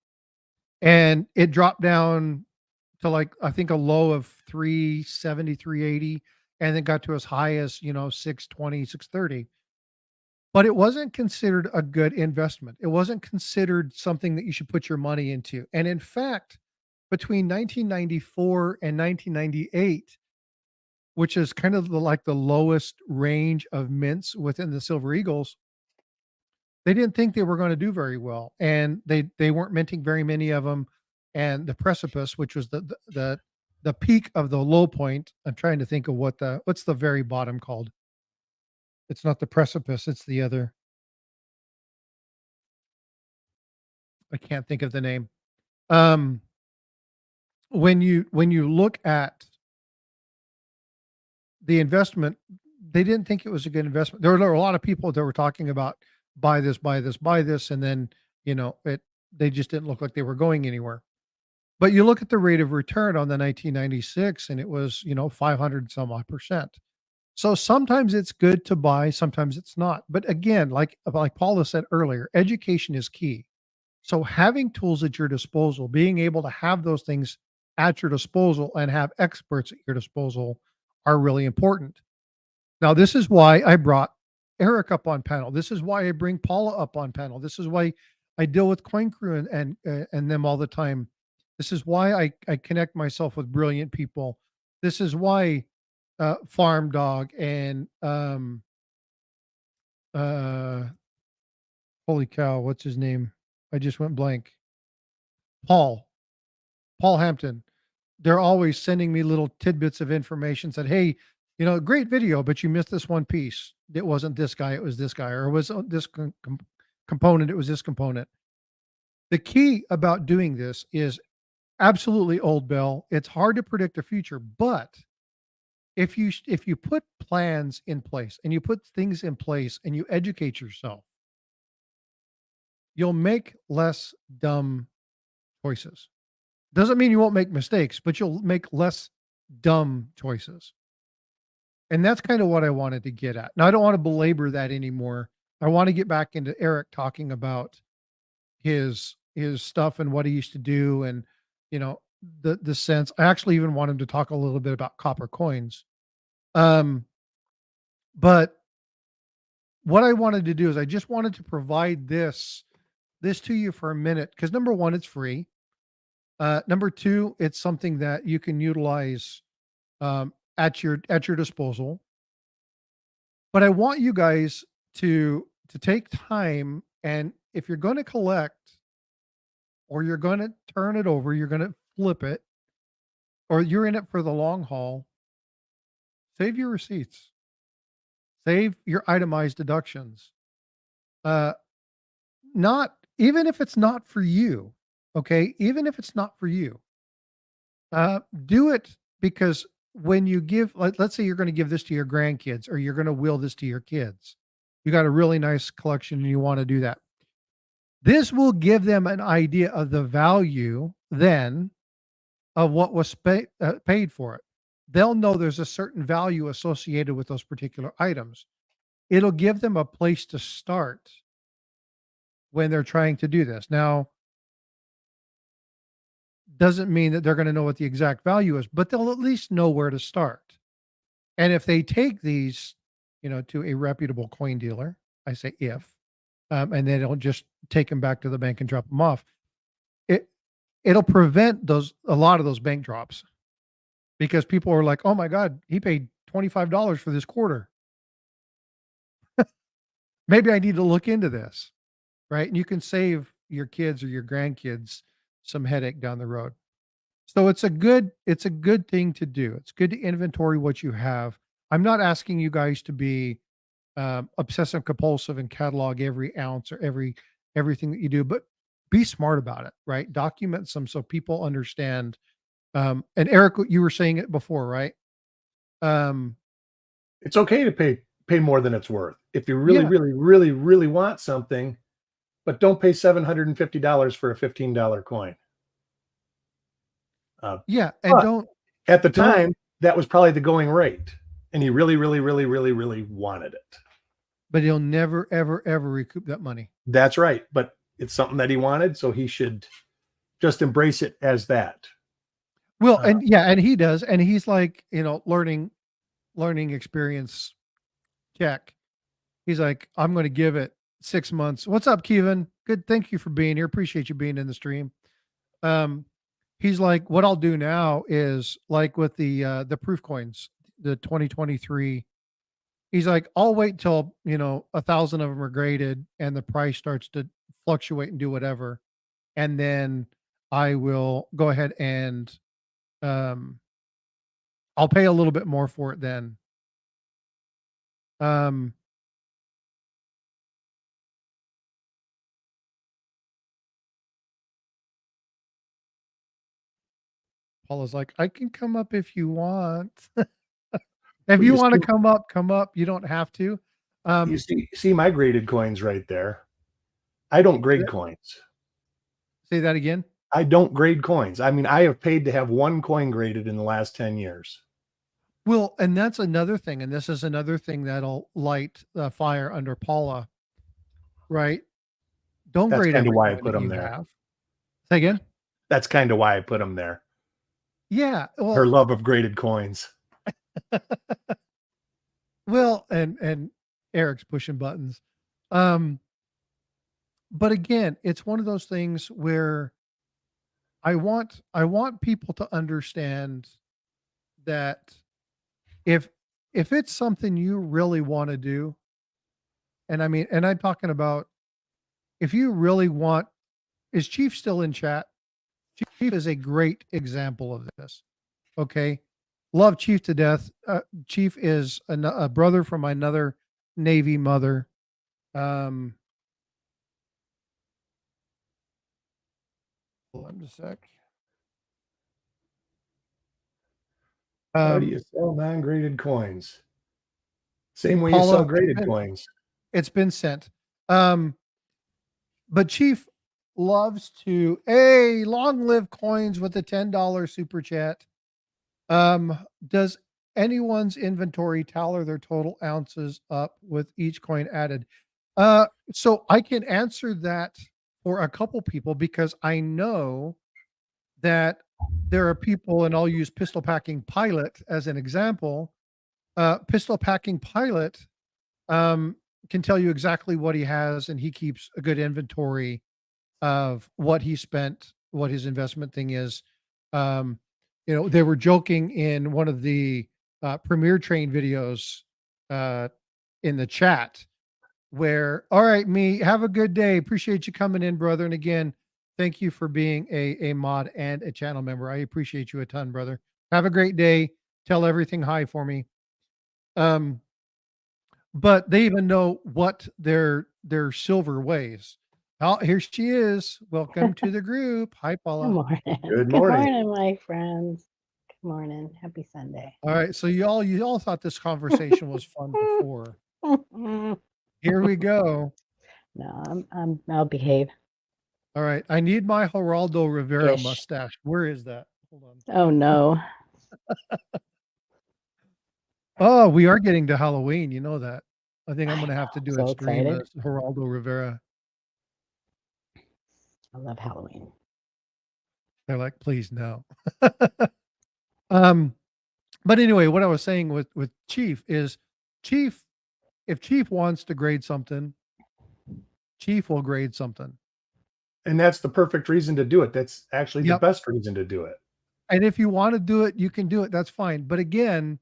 And it dropped down to like, I think a low of 370, 380, and then got to as high as, 620, 630. But it wasn't considered a good investment. It wasn't considered something that you should put your money into. And in fact, between 1994 and 1998, which is kind of like the lowest range of mints within the Silver Eagles, they didn't think they were going to do very well, and they weren't minting very many of them. And the precipice, which was the peak of the low point. I'm trying to think of what's the very bottom called. It's not the precipice. It's the other. I can't think of the name. Um, when you look at the investment, they didn't think it was a good investment. There were a lot of people that were talking about buy this, buy this, buy this, and then they just didn't look like they were going anywhere. But you look at the rate of return on the 1996, and it was 500 some odd percent. So sometimes it's good to buy, sometimes it's not. But again, like Paula said earlier, education is key. So having tools at your disposal, being able to have those things at your disposal and have experts at your disposal are really important. Now, this is why I brought Eric up on panel. This is why I bring Paula up on panel. This is why I deal with Coin Crew and them all the time. This is why I connect myself with brilliant people. This is why Farm Dog and uh, holy cow, what's his name? I just went blank. Paul Paul Hampton. They're always sending me little tidbits of information. Said, "Hey, great video, but you missed this one piece. It wasn't this guy. It was this guy, or it was this component. It was this component." The key about doing this is absolutely old bell. It's hard to predict the future, but if you put plans in place and you put things in place and you educate yourself, you'll make less dumb choices. Doesn't mean you won't make mistakes, but you'll make less dumb choices. And that's kind of what I wanted to get at. Now, I don't want to belabor that anymore. I want to get back into Eric talking about his stuff and what he used to do, and you know the sense. I actually even want him to talk a little bit about copper coins. Um, but what I wanted to do is I just wanted to provide this to you for a minute because number one, it's free. Number two, it's something that you can utilize at your disposal. But I want you guys to take time, and if you're going to collect or you're going to turn it over, you're going to flip it, or you're in it for the long haul, save your receipts, save your itemized deductions. Uh, not even if it's not for you, okay? Even if it's not for you, do it because when you give, like, let's say you're going to give this to your grandkids or you're going to will this to your kids, you got a really nice collection and you want to do that. This will give them an idea of the value then of what was paid for it. They'll know there's a certain value associated with those particular items. It'll give them a place to start when they're trying to do this. Now, doesn't mean that they're going to know what the exact value is, but they'll at least know where to start. And if they take these to a reputable coin dealer. I say if, and they don't just take them back to the bank and drop them off. It it'll prevent a lot of those bank drops because people are like, "Oh my God, he paid $25 for this quarter. Maybe I need to look into this." Right? And you can save your kids or your grandkids some headache down the road. So it's a good thing to do. It's good to inventory what you have. I'm not asking you guys to be obsessive compulsive and catalog every ounce or everything that you do, but be smart about it, right? Document some so people understand. And Eric, you were saying it before, right? Um, It's okay to pay more than it's worth. If you really, yeah, really, really, really want something, but don't pay $750 for a $15 coin. Uh, yeah, and but at the don't, time, that was probably the going rate, and he really, really, really, really, really wanted it. but he'll never, ever, ever recoup that money. That's right, but it's something that he wanted, so he should just embrace it as that. Well, Uh, and yeah, and he does, and he's like, learning experience check. He's like, I'm going to give it 6 months. What's up, Kevin? Good. Thank you for being here. Appreciate you being in the stream. Um, he's like, what I'll do now is like with the proof coins, the 2023. He's like, I'll wait till 1,000 of them are graded and the price starts to fluctuate and do whatever, and then I will go ahead and um, I'll pay a little bit more for it then. Um, Paula's like, I can come up if you want. If but you you want to see, come up, come up. You don't have to. you Um, see my graded coins right there. I don't grade coins. say that again. I don't grade coins. I mean, I have paid to have one coin graded in the last 10 years. Well, and that's another thing, and this is another thing that'll light the fire under Paula, right? Don't That's grade kind of every why I coin put that them you there. have. Say again. That's kind of why I put them there. Yeah. Her Well, love of graded coins. and Eric's pushing buttons. Um, but again, it's one of those things where I want people to understand that if if it's something you really want to do, and I mean, and I'm talking about if you really want, is Chief still in chat? Chief is a great example of this. Okay. Love Chief to death. Chief is a brother from another Navy mother. Um, hold on just a sec. Why do you Um, sell non-graded coins? Same way you sell Paula, graded coins. it's been sent. Um, but Chief loves to, hey, long live coins with a $10 super chat. Does anyone's inventory tally their total ounces up with each coin added? So I can answer that for a couple people because I know that there are people, and I'll use Pistol Packing Pilot as an example. Pistol Packing Pilot can tell you exactly what he has, and he keeps a good inventory of what he spent, what his investment thing is. Um, they were joking in one of the Premier Train videos uh, in the chat where, all right, me, have a good day. Appreciate you coming in, brother. And again, thank you for being a mod and a channel member. I appreciate you a ton, brother. Have a great day. Tell everything hi for me. Um, but they even know what their silver weighs. Oh, here she is. Welcome to the group. Hi, Good Paula. morning. Good Good morning. morning, my friends. Good morning. Happy Sunday. All right. So you all thought this conversation was fun before. No, Here we go. I'll behave. All right. I need my Geraldo Rivera Ish. mustache. Where is that? Hold on. Oh no. Oh, we are getting to Halloween. You know that. I think I'm I going to have to know. do a So stream excited. as Geraldo Rivera. I love Halloween. They're like, please no. um, but anyway, what I was saying with Chief is Chief if Chief wants to grade something, Chief will grade something. And that's the perfect reason to do it. That's actually the Yep. best reason to do it. And if you want to do it, you can do it. That's fine. But again,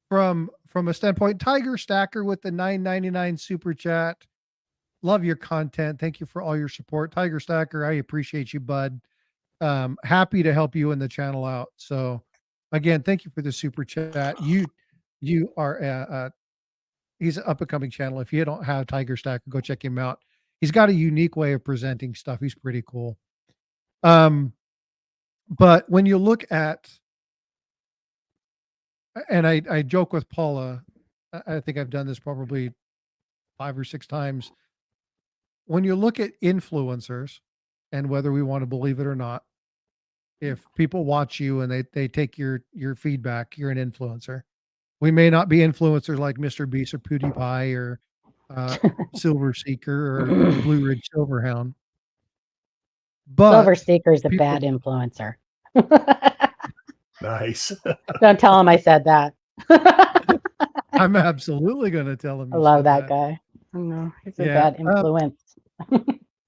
from a standpoint, Tiger Stacker with the $9.99 super chat. Love your content. Thank you for all your support. Tiger Stacker, I appreciate you, bud. Happy to help you in the channel out. So again, thank you for the super chat. You are he's an up and coming channel. If you don't have Tiger Stacker, go check him out. He's got a unique way of presenting stuff. He's pretty cool. But when you look at, and I joke with Paula, I think I've done this probably 5 or 6 times. When you look at influencers, and whether we want to believe it or not, if people watch you and they take your feedback, you're an influencer. We may not be influencers like Mr. Beast or PewDiePie or Silver Seeker or Blue Ridge Silverhound. But Silver Seeker's a people- bad influencer. Nice. Don't tell him I said that. I'm absolutely going to tell him. I you love said that guy. I know he's a Yeah, bad influence.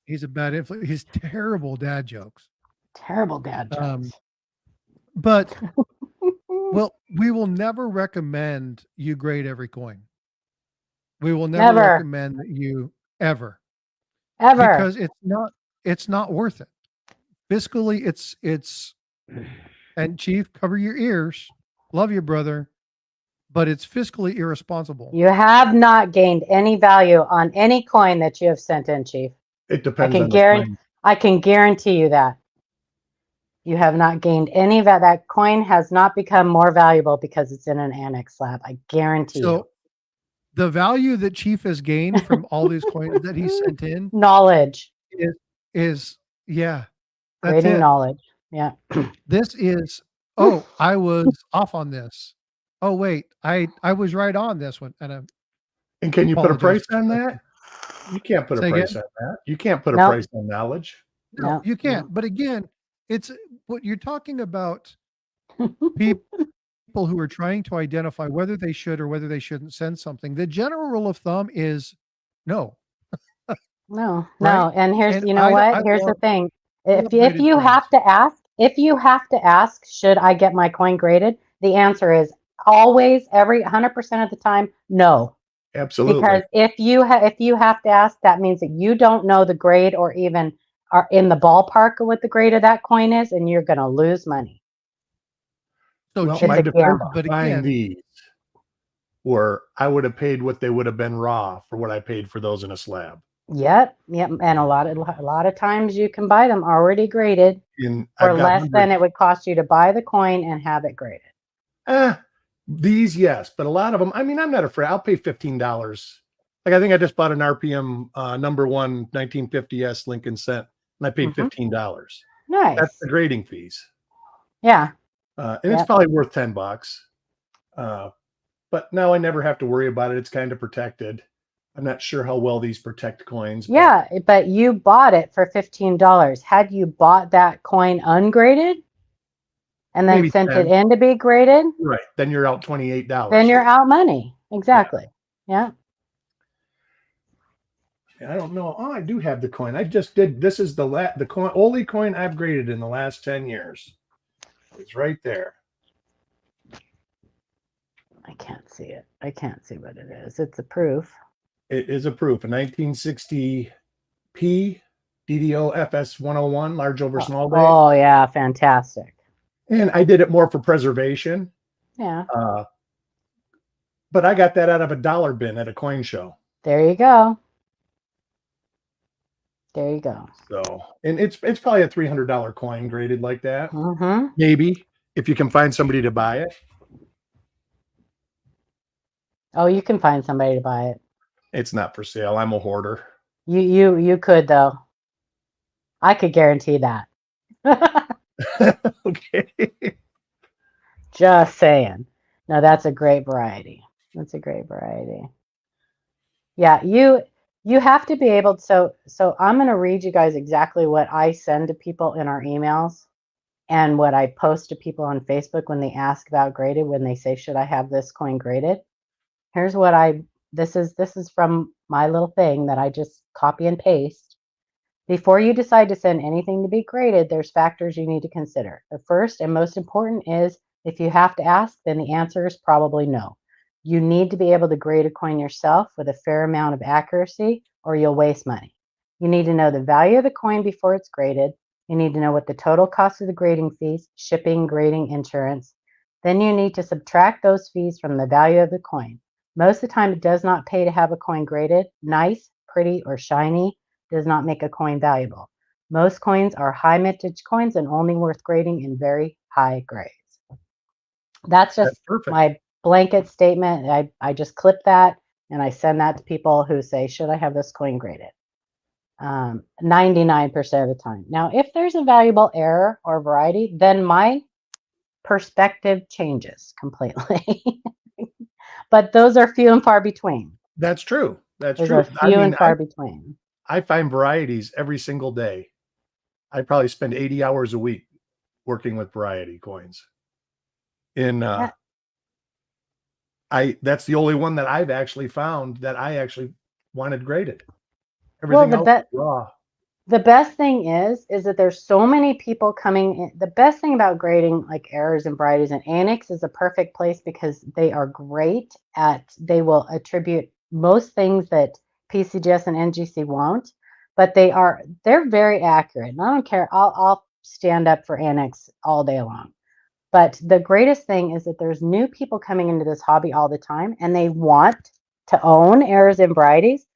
He's a bad influence. He's terrible dad jokes. Terrible dad jokes. But well, we will never recommend you grade every coin. We will never Never. recommend that you ever. Ever. Because it's not worth it. Fiscally, it's and Chief, cover your ears. Love you, brother. But it's fiscally irresponsible. You have not gained any value on any coin that you have sent in, Chief. It depends on the guarantee. coin. I can guarantee you that. You have not gained any of that. That coin has not become more valuable because it's in an annex slab. I guarantee you. So the value that Chief has gained from all these coins that he sent in Knowledge. is yeah. That's Grading it. knowledge. Yeah. This is I was off on this. Oh wait, I was right on this one. And And can you put a apologize price on for that? You can't put Say a again? price on that. You can't put a Nope. price on knowledge. no, No, you can't. But again, it's what you're talking about. People who are trying to identify whether they should or whether they shouldn't send something. The general rule of thumb is no. No. Right? And here's, And you know what? Here's the love thing. love If graded you have coins. to ask, should I get my coin graded? The answer is always, 100% of the time, no. Absolutely. Because if you have to ask, that means that you don't know the grade or even are in the ballpark of what the grade of that coin is, and you're going to lose money. So Well, Chief, my It's a defense gamble. but buying again, these were I would have paid what they would have been raw for what I paid for those in a slab. Yep. And a lot of times you can buy them already graded And for I've got less than hundreds. it would cost you to buy the coin and have it graded. These, yes, but a lot of them. I mean, I'm not afraid. I'll pay $15. Like I think I just bought an RPM number 1 1950s Lincoln Cent, and I paid Mhm. $15. Nice. That's the grading fees, Yeah. and it's Yep. probably worth $10. But now I never have to worry about it. It's kind of protected. I'm not sure how well these protect coins. But Yeah, but you bought it for $15. Had you bought that coin ungraded and then Maybe sent 10. it in to be graded, right, then you're out $28. then you're out money. Exactly. Yeah. I don't know. Oh, I do have the coin. I just did. This is the coin, only coin I've graded in the last 10 years. It's right there. I can't see it. I can't see what it is. It's a proof. It is a proof. A 1960 P DDO FS 101, large over small date. Oh, yeah. Fantastic. And I did it more for preservation. Yeah. But I got that out of a dollar bin at a coin show. There you go. There you go. So, and it's probably a $300 coin graded like that. Mm-hmm. Maybe if you can find somebody to buy it. Oh, you can find somebody to buy it. It's not for sale. I'm a hoarder. You could, though. I could guarantee that. Okay. Just saying. No, that's a great variety. That's a great variety. Yeah, you have to be able to, so I'm going to read you guys exactly what I send to people in our emails and what I post to people on Facebook when they ask about graded, when they say, should I have this coin graded? Here's what I this is from my little thing that I just copy and paste. Before you decide to send anything to be graded, there's factors you need to consider. The first and most important is if you have to ask, then the answer is probably no. You need to be able to grade a coin yourself with a fair amount of accuracy, or you'll waste money. You need to know the value of the coin before it's graded. You need to know what the total cost of the grading fees, shipping, grading, insurance. Then you need to subtract those fees from the value of the coin. Most of the time, it does not pay to have a coin graded. Nice, pretty, or shiny does not make a coin valuable. Most coins are high mintage coins and only worth grading in very high grades. That's just perfect. my blanket statement. I just clip that and I send that to people who say, should I have this coin graded? 99% of the time. Now, if there's a valuable error or variety, then my perspective changes completely. But those are few and far between. That's true. That's Those true. are few and far between. I find varieties every single day. I probably spend 80 hours a week working with variety coins. That's the only one that I've actually found that I actually wanted graded. Everything else is raw. The best thing is that there's so many people coming in. The best thing about grading like errors and varieties, and Annex is a perfect place because they are great they will attribute most things that PCGS and NGC won't, but they're very accurate. And I don't care. I'll stand up for Annex all day long. But the greatest thing is that there's new people coming into this hobby all the time, and they want to own errors and varieties,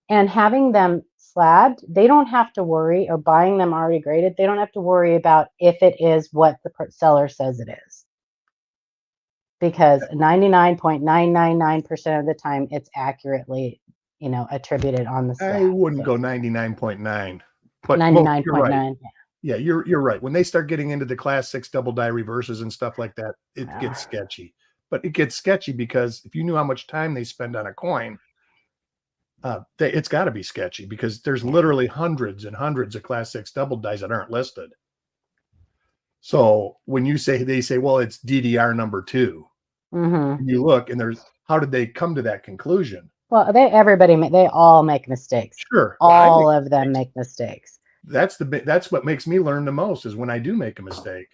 and having them slabbed, they don't have to worry, or buying them already graded, they don't have to worry about if it is what the seller says it is. Because 99.999% of the time, it's accurately, attributed on the slab. I wouldn't go 99.9, but 99.9. Right. Yeah, you're right. When they start getting into the class 6 double die reverses and stuff like that, it gets sketchy. But it gets sketchy because if you knew how much time they spend on a coin, it's got to be sketchy because there's literally hundreds and hundreds of class 6 double dies that aren't listed. So when they say, well, it's DDR number 2, and you look and how did they come to that conclusion? Well, they all make mistakes. Sure. All of them make mistakes. That's what makes me learn the most is when I do make a mistake.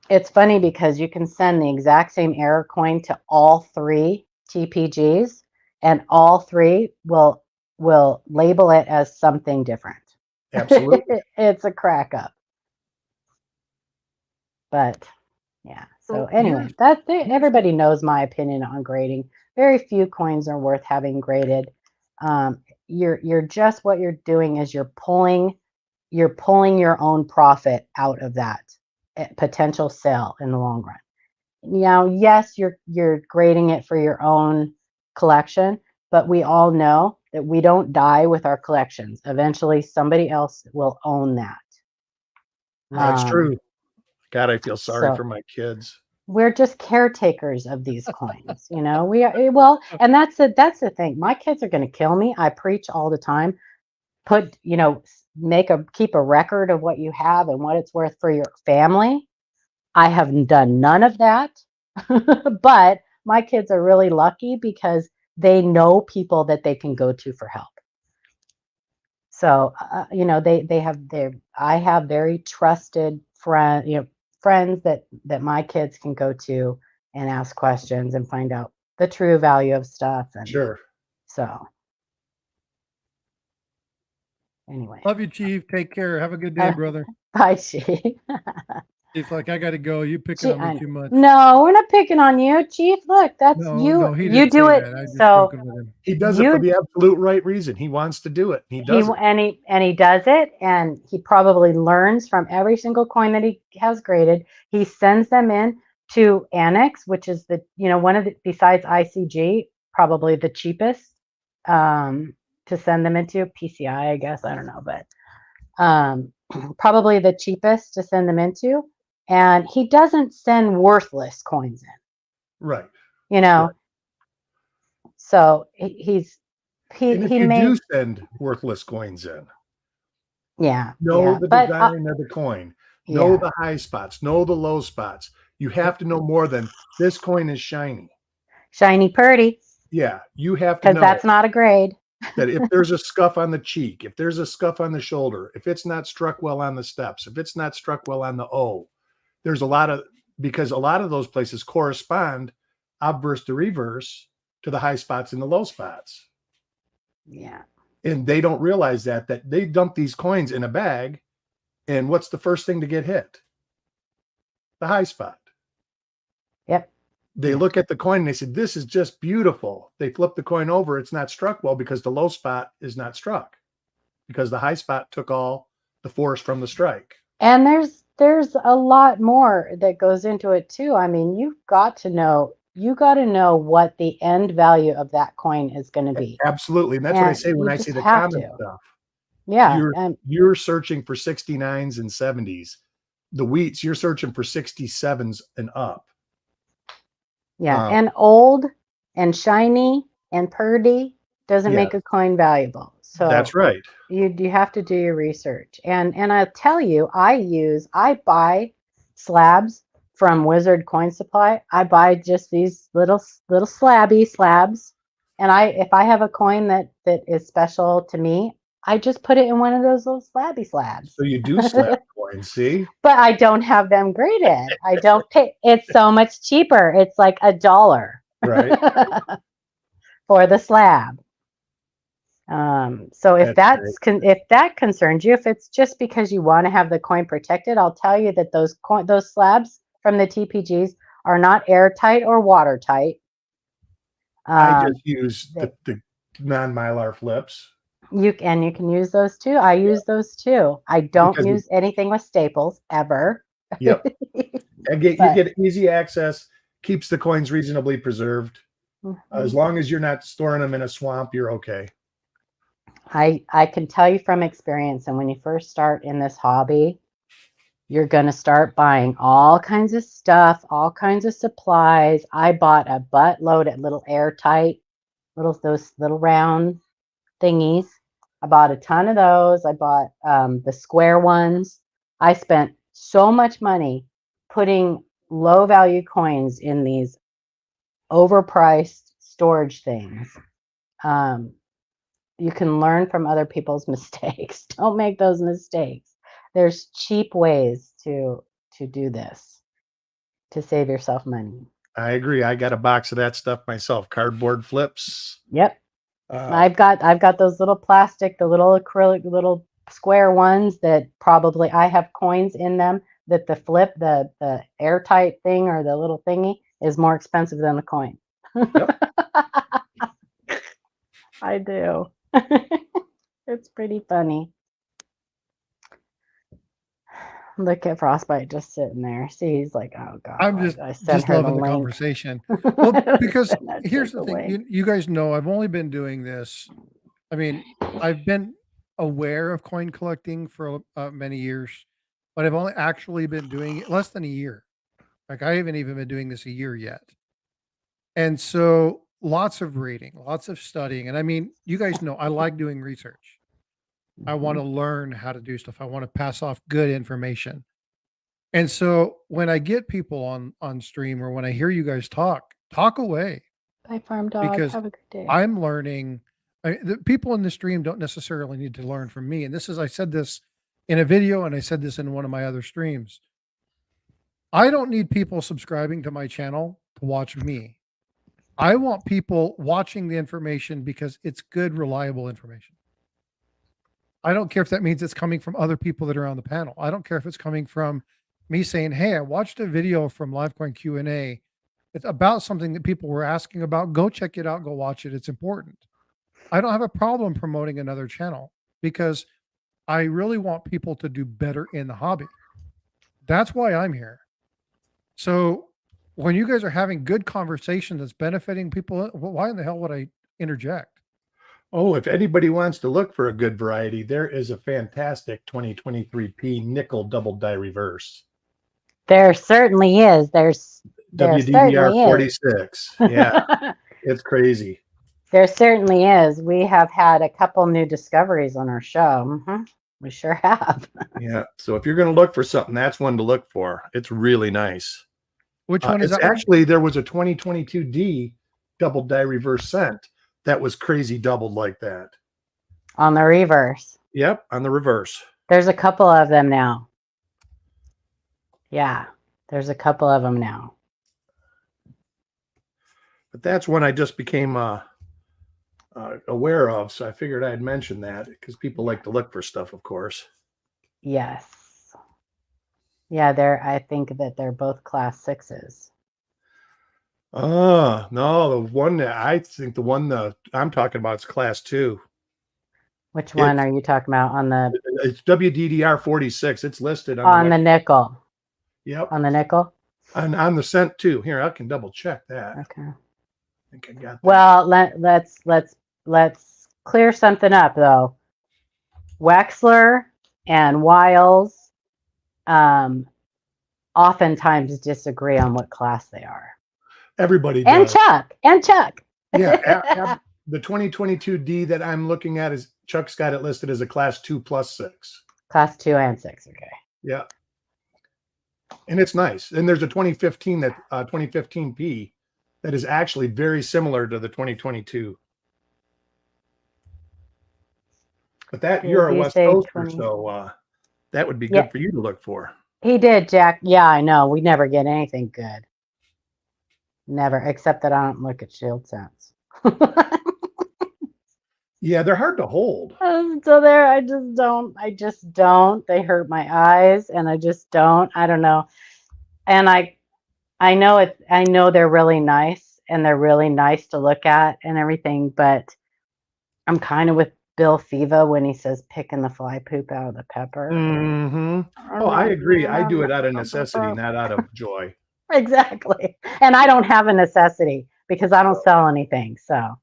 It's funny because you can send the exact same error coin to all 3 TPGs, and all 3 will label it as something different. Absolutely. It's a crack up. But yeah. So anyway, everybody knows my opinion on grading. Very few coins are worth having graded. You're just, what you're doing is you're pulling your own profit out of that potential sale in the long run. Now, yes, you're grading it for your own collection, but we all know that we don't die with our collections. Eventually, somebody else will own that. That's true. God, I feel sorry for my kids. We're just caretakers of these coins, we are. Well, and that's the thing. My kids are going to kill me. I preach all the time. Keep a record of what you have and what it's worth for your family. I have done none of that, but my kids are really lucky because they know people that they can go to for help. So, I have very trusted friends that my kids can go to and ask questions and find out the true value of stuff. And sure. So anyway. Love you, Chief. Take care. Have a good day, brother. Bye, Chief. Chief, I got to go. You picking on me too much. No, we're not picking on you, Chief. Look, that's you. No, he you do it. So he does it for the absolute right reason. He wants to do it. He does it. And he does it, and he probably learns from every single coin that he has graded. He sends them in to Annex, which is one of the, besides ICG, probably the cheapest to send them into. PCI, I guess, I don't know, but probably the cheapest to send them into. And he doesn't send worthless coins in. Right. Sure. So he do send worthless coins in. Yeah. Know the design of the coin. Know the high spots. Know the low spots. You have to know more than this coin is shiny. Shiny purdy. Yeah, you have to Because know that's not a grade. that if there's a scuff on the cheek, if there's a scuff on the shoulder, if it's not struck well on the steps, if it's not struck well on the O, there's a lot of, because a lot of those places correspond obverse to reverse to the high spots and the low spots. Yeah. And they don't realize that they dump these coins in a bag. And what's the first thing to get hit? The high spot. Yep. They look at the coin and they say, this is just beautiful. They flip the coin over. It's not struck well because the low spot is not struck because the high spot took all the force from the strike. And there's a lot more that goes into it too. I mean, you got to know what the end value of that coin is going to be. Absolutely. And that's what I And say when you I just say the have common to. stuff. Yeah. You're searching for 69s and 70s. The wheats, you're searching for 67s and up. Yeah. And old and shiny and purdy doesn't make a coin valuable. So that's right. You have to do your research. And I'll tell you, I buy slabs from Wizard Coin Supply. I buy just these little slabs. And if I have a coin that is special to me, I just put it in one of those little slabs. So you do slab coins, see? But I don't have them graded. I don't pay. It's so much cheaper. It's like $1. Right. For the slab. So if if that concerns you, if it's just because you want to have the coin protected, I'll tell you that those slabs from the TPGs are not airtight or watertight. I just use the non-mylar flips. You can use those too. I use those too. I don't use anything with staples ever. Yep. You get easy access, keeps the coins reasonably preserved. As long as you're not storing them in a swamp, you're okay. I can tell you from experience, and when you first start in this hobby, you're going to start buying all kinds of stuff, all kinds of supplies. I bought a buttload of little airtight, those little round thingies. I bought a ton of those. I bought the square ones. I spent so much money putting low value coins in these overpriced storage things. You can learn from other people's mistakes. Don't make those mistakes. There's cheap ways to do this to save yourself money. I agree. I got a box of that stuff myself. Cardboard flips. Yep. I've got those little plastic, the little acrylic, little square ones that probably I have coins in them that the flip, the airtight thing or the little thingy is more expensive than the coin. Yep. I do. It's pretty funny. Look at Frostbite just sitting there. See, he's like, oh God. I'm just loving the conversation. Well, because here's the thing. You guys know I've only been doing this. I mean, I've been aware of coin collecting for many years, but I've only actually been doing it less than a year. Like I haven't even been doing this a year yet. And so lots of reading, lots of studying. And I mean, you guys know I like doing research. I want to learn how to do stuff. I want to pass off good information. And so when I get people on stream or when I hear you guys talk away. Bye, Farm Dog. Because have a good day. I'm learning. The people in the stream don't necessarily need to learn from me. And I said this in a video and I said this in one of my other streams. I don't need people subscribing to my channel to watch me. I want people watching the information because it's good, reliable information. I don't care if that means it's coming from other people that are on the panel. I don't care if it's coming from me saying, hey, I watched a video from Livecoin Q&A. It's about something that people were asking about. Go check it out. Go watch it. It's important. I don't have a problem promoting another channel because I really want people to do better in the hobby. That's why I'm here. So when you guys are having good conversation that's benefiting people, why in the hell would I interject? Oh, if anybody wants to look for a good variety, there is a fantastic 2023P nickel double die reverse. There certainly is. There WDVR 46. Yeah, it's crazy. There certainly is. We have had a couple new discoveries on our show. We sure have. Yeah. So if you're going to look for something, that's one to look for. It's really nice. Which one is that? Actually, there was a 2022D double die reverse cent that was crazy doubled like that. On the reverse. Yep, on the reverse. There's a couple of them now. Yeah, there's a couple of them now. But that's one I just became aware of, so I figured I'd mention that because people like to look for stuff, of course. Yes. Yeah, I think that they're both class 6s. Oh, no, the one that I'm talking about is class 2. Which one are you talking about? On the It's WDDR 46. It's listed on the nickel. Yep. On the nickel? On the cent too. Here, I can double check that. Okay. I think I got that. Well, let's clear something up though. Wexler and Wiles oftentimes disagree on what class they are. Everybody does. And Chuck. Yeah. The 2022 D that I'm looking at is Chuck's got it listed as a class 2 plus 6. Class 2 and 6. Okay. Yeah. And it's nice. And there's a 2015 2015P that is actually very similar to the 2022. But that you're a West Coaster, so that would be good for you to look for. He did, Jack. Yeah, I know. We never get anything good. Never, except that I don't look at shield sense. Yeah, they're hard to hold. So there, I just don't. They hurt my eyes, and I just don't. I don't know. And I know they're really nice, and they're really nice to look at and everything, but I'm kind of with Bill Fiva when he says picking the fly poop out of the pepper. Mm-hmm. Oh, I agree. I do it out of necessity, not out of joy. Exactly. And I don't have a necessity because I don't sell anything. So,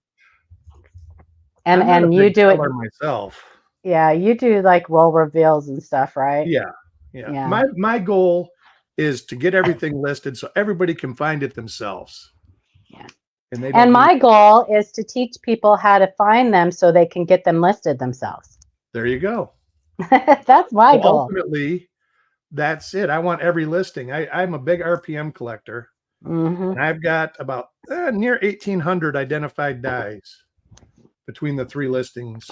and you do it myself. Yeah, you do like roll reveals and stuff, right? Yeah. My goal is to get everything listed so everybody can find it themselves. Yeah. And my goal is to teach people how to find them so they can get them listed themselves. There you go. That's my goal. Ultimately, that's it. I want every listing. I'm a big RPM collector. Mm-hmm. And I've got about near 1,800 identified dies between the 3 listings.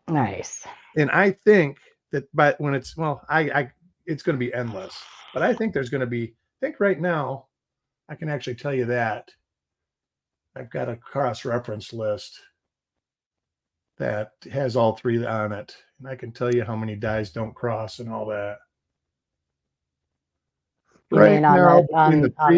Nice. And I think that when it's, it's going to be endless. But I think there's going to be, I think right now, I can actually tell you that. I've got a cross-reference list that has all 3 on it. And I can tell you how many dies don't cross and all that. You mean on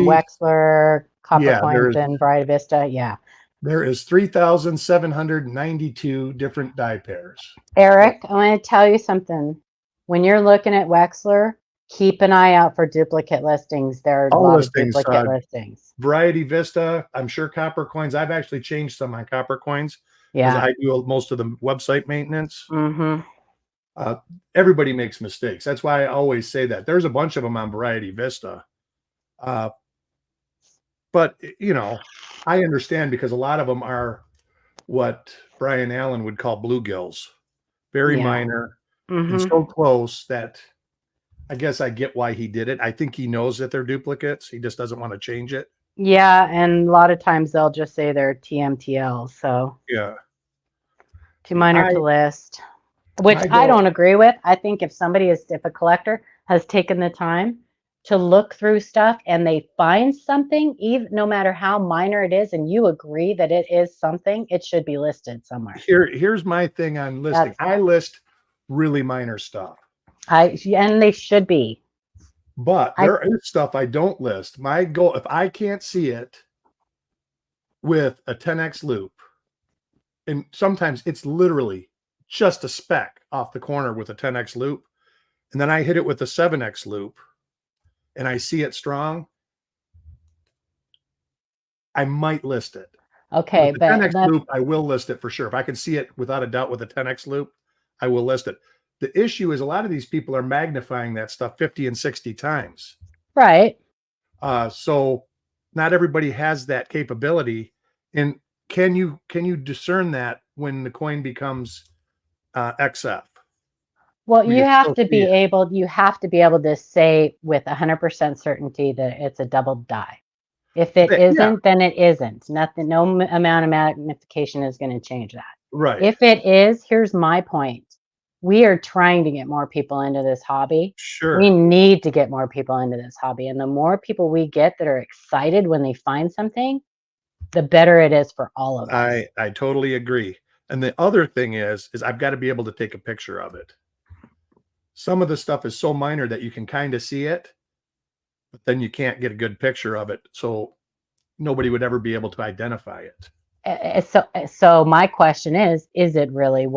Wexler, Copper Coins, and Bright Vista? Yeah. There is 3,792 different die pairs. Eric, I want to tell you something. When you're looking at Wexler, keep an eye out for duplicate listings. There are a lot of duplicate listings. Variety Vista, I'm sure Copper Coins. I've actually changed some on Copper Coins. Yeah. I do most of the website maintenance. Mm-hmm. Everybody makes mistakes. That's why I always say that. There's a bunch of them on Variety Vista. But, I understand because a lot of them are what Brian Allen would call bluegills. Very minor and so close that I guess I get why he did it. I think he knows that they're duplicates. He just doesn't want to change it. Yeah, and a lot of times they'll just say they're TMTL. So yeah, too minor to list, which I don't agree with. I think if a collector has taken the time to look through stuff and they find something, even no matter how minor it is, and you agree that it is something, it should be listed somewhere. Here's my thing on listing. I list really minor stuff. And they should be. But there is stuff I don't list. My goal, if I can't see it with a 10x loop, and sometimes it's literally just a speck off the corner with a 10x loop, and then I hit it with a 7x loop, and I see it strong, I might list it. Okay, but 10x loop, I will list it for sure. If I can see it without a doubt with a 10x loop, I will list it. The issue is a lot of these people are magnifying that stuff 50 and 60 times. Right. So not everybody has that capability. And can you discern that when the coin becomes XF? Well, you have to be able to say with 100% certainty that it's a double die. If it Yeah. isn't, then it isn't. Nothing, no amount of magnification is going to change that. Right. If it is, here's my point. We are trying to get more people into this hobby. Sure. We need to get more people into this hobby. And the more people we get that are excited when they find something, the better it is for all of us. I totally agree. And the other thing is I've got to be able to take a picture of it. Some of the stuff is so minor that you can kind of see it, but then you can't get a good picture of it. So nobody would ever be able to identify it. So my question is it really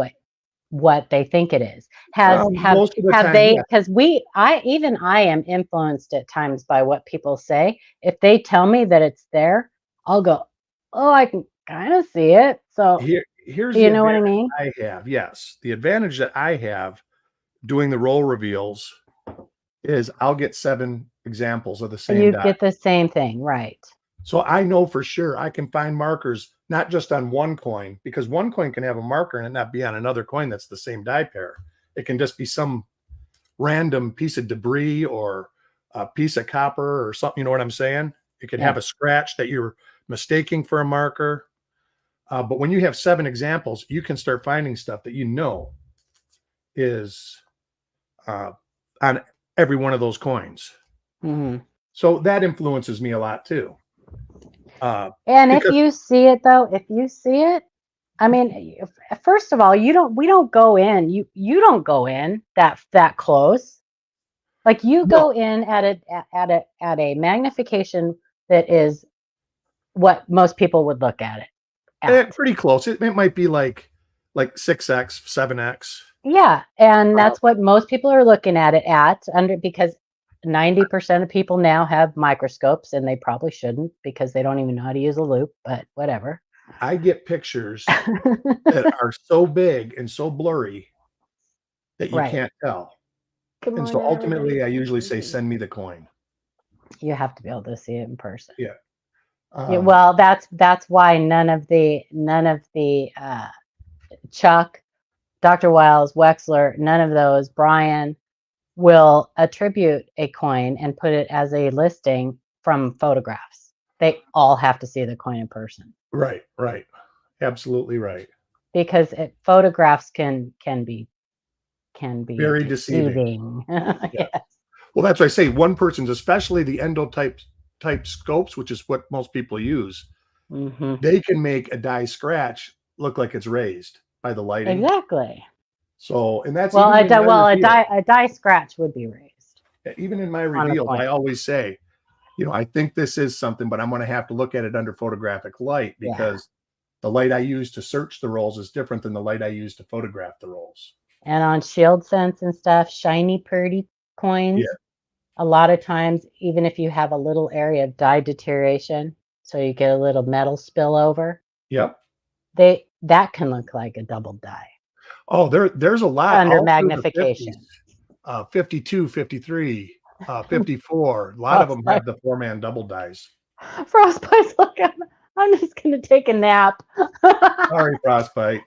what they think it is? Most of the Have time, they, yeah. because I am influenced at times by what people say. If they tell me that it's there, I'll go, oh, I can kind of see it. So Here's you the know what I advantage mean? I have. Yes. The advantage that I have doing the roll reveals is I'll get 7 examples of the same You die. get the same thing, right? So I know for sure I can find markers, not just on one coin, because one coin can have a marker and it not be on another coin that's the same die pair. It can just be some random piece of debris or a piece of copper or something. You know what I'm saying? It could have a scratch that you're mistaking for a marker. But when you have 7 examples, you can start finding stuff that you know is on every one of those coins. Mm-hmm. So that influences me a lot too. And if you see it, though, I mean, first of all, we don't go in. You don't go in that close. Like you go in at a magnification that is what most people would look at it at. Pretty close. It might be like 6x, 7x. Yeah, and that's what most people are looking at it at because 90% of people now have microscopes, and they probably shouldn't because they don't even know how to use a loupe, but whatever. I get pictures that are so big and so blurry that you can't tell. Come And on, so ultimately, I everybody. usually say, send me the coin. You have to be able to see it in person. Yeah. Well, that's why none of the Chuck, Dr. Wiles, Wexler, none of those, Brian, will attribute a coin and put it as a listing from photographs. They all have to see the coin in person. Right. Absolutely right. Because photographs can be Very deceiving. Yeah. Yes. Well, that's why I say one person's, especially the endotype type scopes, which is what most people use. Mm-hmm. They can make a die scratch look like it's raised by the lighting. Exactly. So, and that's a die scratch would be raised. Even in my reveals, I always say, I think this is something, but I'm going to have to look at it under photographic light because the light I use to search the rolls is different than the light I use to photograph the rolls. And on Shield Sense and stuff, shiny, pretty coins, a lot of times, even if you have a little area of die deterioration, so you get a little metal spillover, that can look like a double die. Oh, there's a lot under magnification. 52, 53, 54. A lot of them have the 4-man double dies. Frostbite's looking. I'm just going to take a nap. Sorry, Frostbite.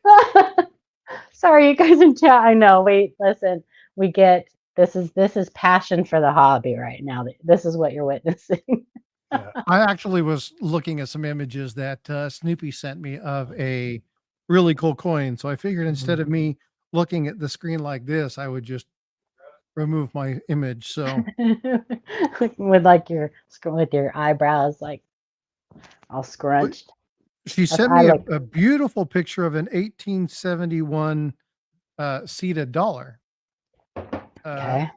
Sorry, you guys in chat. I know. Wait, listen. We get this is passion for the hobby right now. This is what you're witnessing. I actually was looking at some images that Snoopy sent me of a really cool coin. So I figured instead of me looking at the screen like this, I would just remove my image. So with your eyebrows like all scrunched. She sent me a beautiful picture of an 1871 seated dollar. Okay.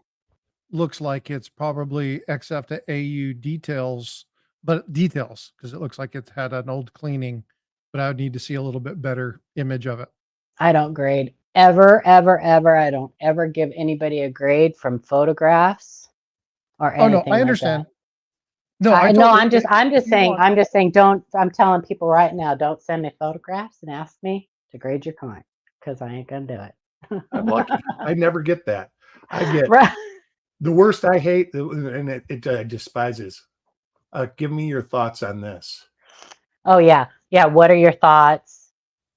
Looks like it's probably XF to AU details because it looks like it's had an old cleaning, but I would need to see a little bit better image of it. I don't grade ever. I don't ever give anybody a grade from photographs or anything. Oh no, I understand. Like I'm just saying, I'm telling people right now, don't send me photographs and ask me to grade your coin because I ain't gonna do it. I'm lucky. I never get that. I get the worst I hate, and it despises. Give me your thoughts on this. Oh yeah. What are your thoughts?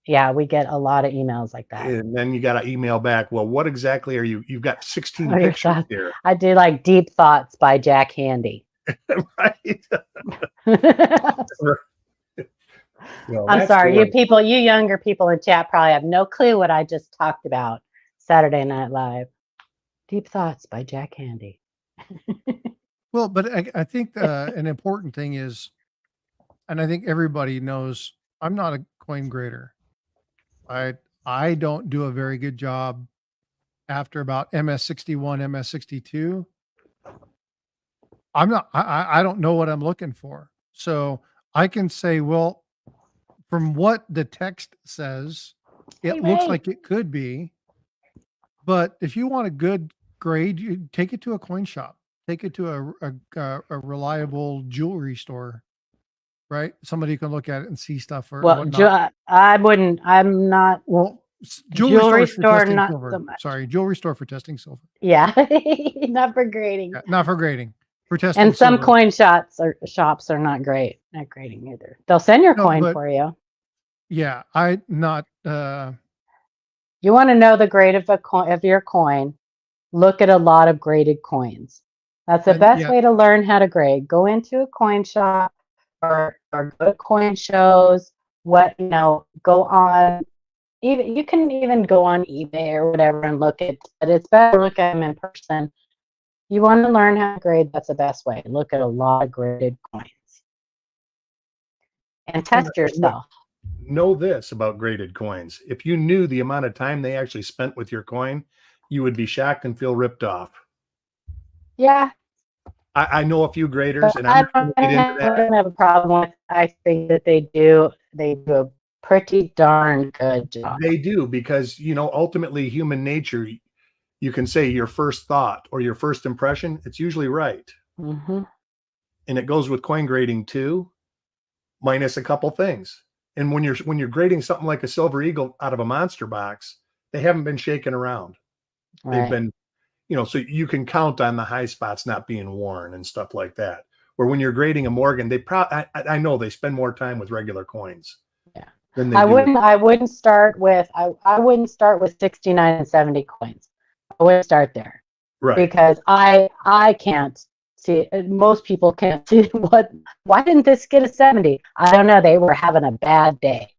Yeah, we get a lot of emails like that. And then you got to email back. Well, what exactly are you've got 16 pictures here. I do like Deep Thoughts by Jack Handy. Right. Well, I'm that's sorry, the way. you younger people in chat probably have no clue what I just talked about. Saturday Night Live. Deep Thoughts by Jack Handy. Well, but I think an important thing is, and I think everybody knows, I'm not a coin grader. I I don't do a very good job after about MS61, MS62. I'm not. I don't know what I'm looking for. So I can say, well, from what the text says, Hey, it looks Ray. like it could be. But if you want a good grade, you take it to a coin shop. Take it to a reliable jewelry store, right? Somebody can look at it and see stuff or Well, whatnot. I wouldn't. I'm not Well, jewelry jewelry stores for store, testing not so silver. much. Sorry, jewelry store for testing silver. Yeah, not for grading. Yeah, not for grading. For testing And some silver. coin shops are not great at grading either. They'll send your No, coin but for you. yeah, I not You want to know the grade of your coin? Look at a lot of graded coins. That's the and best yeah, way to learn how to grade. Go into a coin shop or go to coin shows. Go on. Even you can even go on eBay or whatever and look at. But it's better to look at them in person. You want to learn how to grade. That's the best way. Look at a lot of graded coins and test yourself. Know this about graded coins. If you knew the amount of time they actually spent with your coin, you would be shocked and feel ripped off. Yeah, I know a few graders, but and I'm not going to get into I that. don't have a problem with. I think that they do a pretty darn good job. They do, because ultimately human nature, you can say your first thought or your first impression, it's usually right. Mm-hmm. And it goes with coin grading too, minus a couple things. And when you're grading something like a silver eagle out of a monster box, they haven't been shaken around. Right. They've been, so you can count on the high spots not being worn and stuff like that. Where when you're grading a Morgan, they I know they spend more time with regular coins. Yeah. Than they I do. wouldn't start with 69 and 70 coins. I wouldn't start there. Right. Because I can't see, most people can't see why didn't this get a 70? I don't know. They were having a bad day.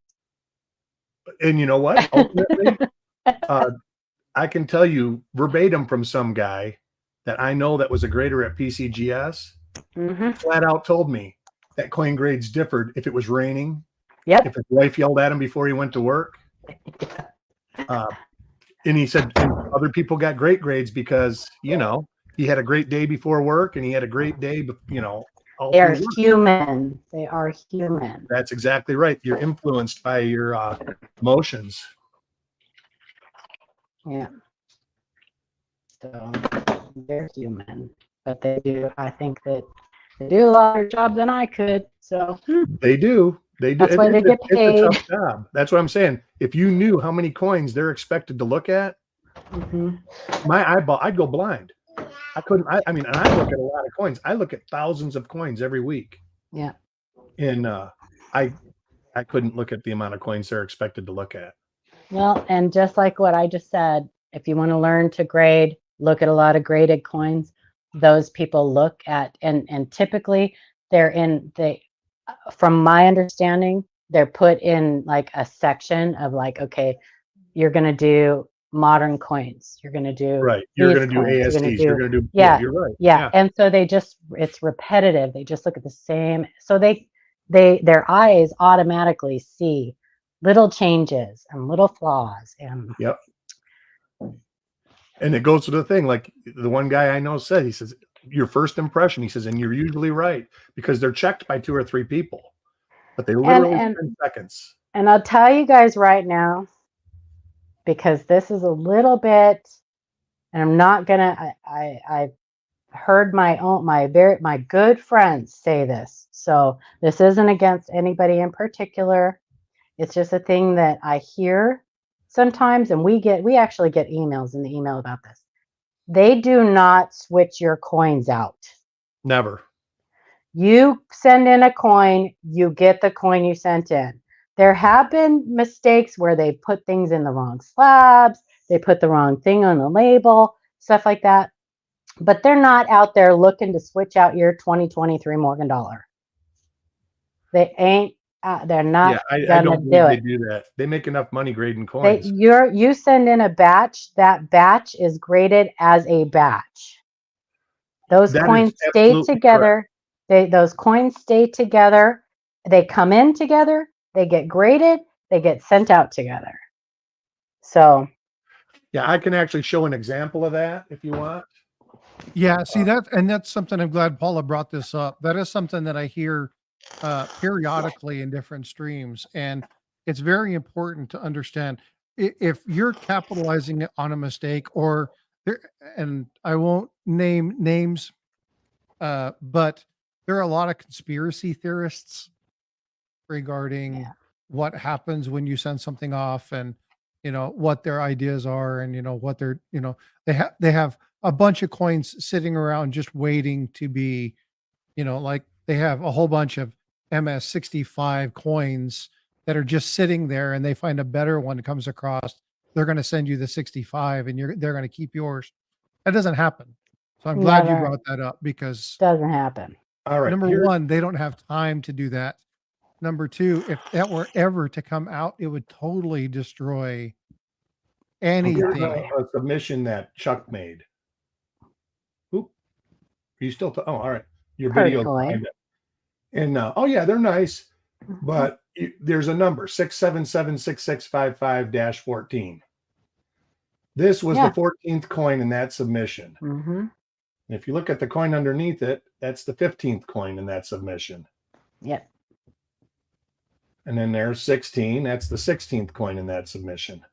And you know what? Ultimately, I can tell you verbatim from some guy that I know that was a grader at PCGS, flat out told me that coin grades differed if it was raining, if his wife yelled at him before he went to work. And he said other people got great grades because, he had a great day before work and he had a great day, all They're through work. human. They are human. That's exactly right. You're influenced by your emotions. Yeah. So they're human, but they do. I think that they do a lot of job than I could. So they do. They do. That's why they get paid. It's a tough job. That's what I'm saying. If you knew how many coins they're expected to look at, my eyeball, I'd go blind. I couldn't. I mean, and I look at a lot of coins. I look at thousands of coins every week. Yeah. And I couldn't look at the amount of coins they're expected to look at. Well, and just like what I just said, if you want to learn to grade, look at a lot of graded coins. Those people look at, and typically from my understanding, they're put in like a section of like, okay, you're going to do modern coins. You're going to do right. You're going to do ASDs. You're going to do you're right. Yeah. And so it's repetitive. They just look at the same. So their eyes automatically see little changes and little flaws. And yep. And it goes to the thing, like the one guy I know said, he says, your first impression, he says, and you're usually right because they're checked by 2 or 3 people, but they literally spend seconds. And I'll tell you guys right now, because this is a little bit, and I'm not gonna, I've heard my good friends say this. So this isn't against anybody in particular. It's just a thing that I hear sometimes, and we actually get emails in the email about this. They do not switch your coins out. Never. You send in a coin, you get the coin you sent in. There have been mistakes where they put things in the wrong slabs, they put the wrong thing on the label, stuff like that. but they're not out there looking to switch out your 2023 Morgan dollar. They ain't. They're not I gonna don't do believe they it. do that. They make enough money grading They, coins. you send in a batch. That batch is graded as a batch. Those That is coins stay absolutely correct. together. Those coins stay together. They come in together. They get graded. They get sent out together. So Yeah, I can actually show an example of that if you want. Yeah, see that's something I'm glad Paula brought this up. That is something that I hear periodically in different streams, and it's very important to understand if you're capitalizing it on a mistake or there, and I won't name names, but there are a lot of conspiracy theorists regarding yeah, what happens when you send something off and what their ideas are and what they're they have a bunch of coins sitting around just waiting to be like they have a whole bunch of MS-65 coins that are just sitting there and they find a better one that comes across, they're going to send you the 65 and they're going to keep yours. That doesn't happen. So I'm glad you never brought that up because doesn't happen. All right. number one, they don't have time to do that. Number two, if that were ever to come out, it would totally destroy Here's anything. a submission that Chuck made. Oop. Are you still? Oh, all right. Your video. Personally. And oh yeah, they're nice, but there's a number 6776655-14. This was Yeah. the 14th coin in that submission. Mm-hmm. And if you look at the coin underneath it, that's the 15th coin in that submission. Yep. And then there's 16. That's the 16th coin in that submission.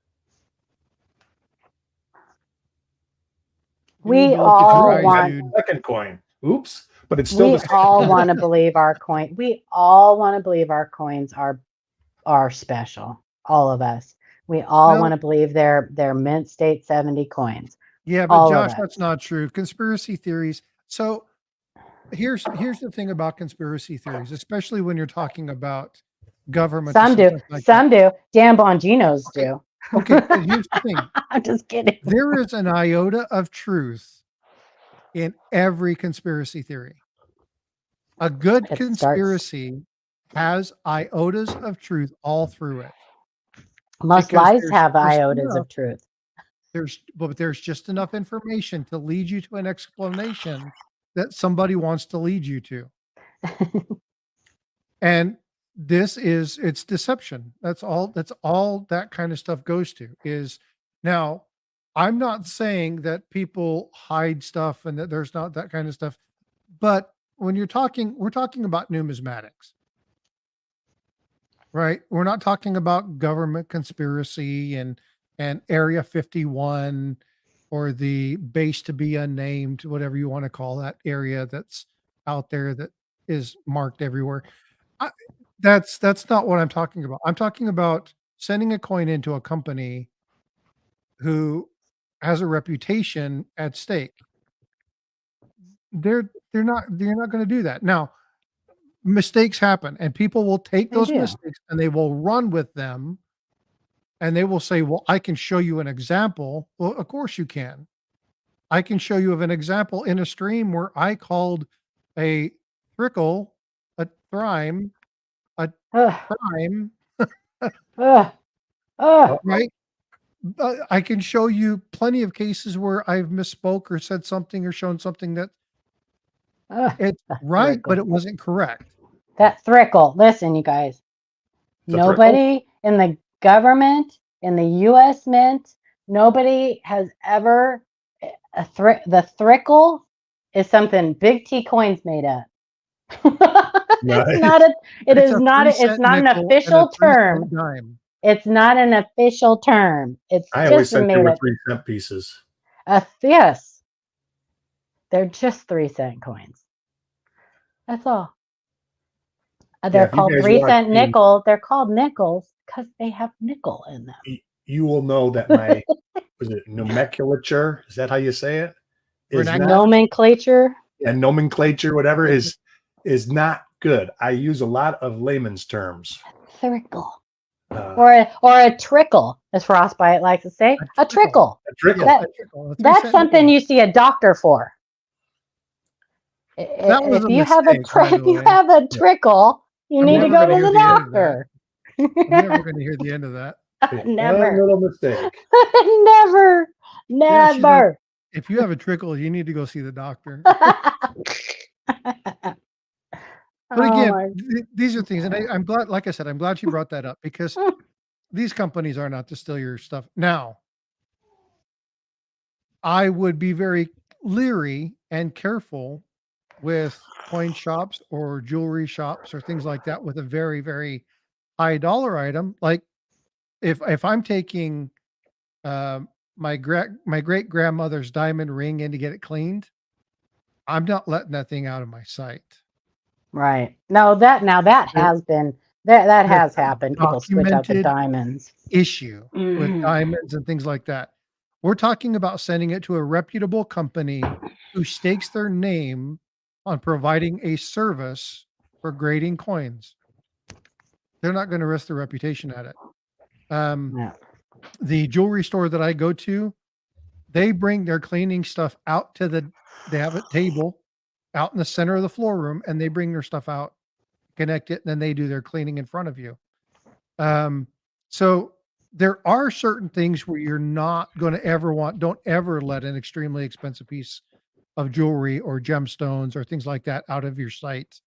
We all want second coin. Oops, but it's still. We all want to believe our coin. We all want to believe our coins are special. All of us. We all want to believe they're mint state 70 coins. Yeah, but Josh, that's not true. Conspiracy theories. So here's the thing about conspiracy theories, especially when you're talking about government. Some do. Some do. Dan Bongino's do. Okay, but here's the thing. I'm just kidding. There is an iota of truth in every conspiracy theory. A good conspiracy has iotas of truth all through it. Most lies have iotas of truth. But there's just enough information to lead you to an explanation that somebody wants to lead you to. And it's deception. That's all that kind of stuff goes to is now. I'm not saying that people hide stuff and that there's not that kind of stuff, but when we're talking about numismatics, right? We're not talking about government conspiracy and Area 51 or the base to be unnamed, whatever you want to call that area that's out there that is marked everywhere. That's not what I'm talking about. I'm talking about sending a coin into a company who has a reputation at stake. You're not going to do that. Now, mistakes happen and people will take those mistakes and they will run with them and they will say, well, I can show you an example. Well, of course you can. I can show you of an example in a stream where I called a trickle, a thrime, a prime, right? I can show you plenty of cases where I've misspoke or said something or shown something that it's right, but it wasn't correct. That thrickle. Listen, you guys. Nobody in the government, in the U.S. Mint, nobody has ever. The thrickle is something Big T coins made up. It's not an official term. It's not an official term. I always said they were 3-cent pieces. Yes. They're just 3-cent coins. That's all. They're called 3-cent nickel. They're called nickels because they have nickel in them. You will know that my was it nomenclature? Is that how you say it? Nomenclature. And nomenclature, whatever, is not good. I use a lot of layman's terms. Thrickle. Or a trickle, as Frostbite likes to say. A trickle. A trickle. That's something you see a doctor for. That was If a you have a mistake, by the if you way. have a trickle, you I'm need to never go gonna to hear the the end of that. doctor. I'm never going to hear the end of that. One Never. little mistake. Never. Yeah, she's like, Never. if you have a trickle, you need to go see the doctor. But Oh again, my. these are things, and I'm glad, like I said, I'm glad she brought that up because these companies are not to steal your stuff. Now, I would be very leery and careful with coin shops or jewelry shops or things like that with a very, very high dollar item. Like if I'm taking my great grandmother's diamond ring in to get it cleaned, I'm not letting that thing out of my sight. Right. No, that There, has been that there's has a happened. People switch out the documented diamonds. issue with Mhm. diamonds and things like that. We're talking about sending it to a reputable company who stakes their name on providing a service for grading coins. They're not going to risk their reputation at it. Yeah. The jewelry store that I go to, they bring their cleaning stuff out to they have a table out in the center of the floor room and they bring their stuff out, connect it, and then they do their cleaning in front of you. So there are certain things where you're not going to don't ever let an extremely expensive piece of jewelry or gemstones or things like that out of your sight.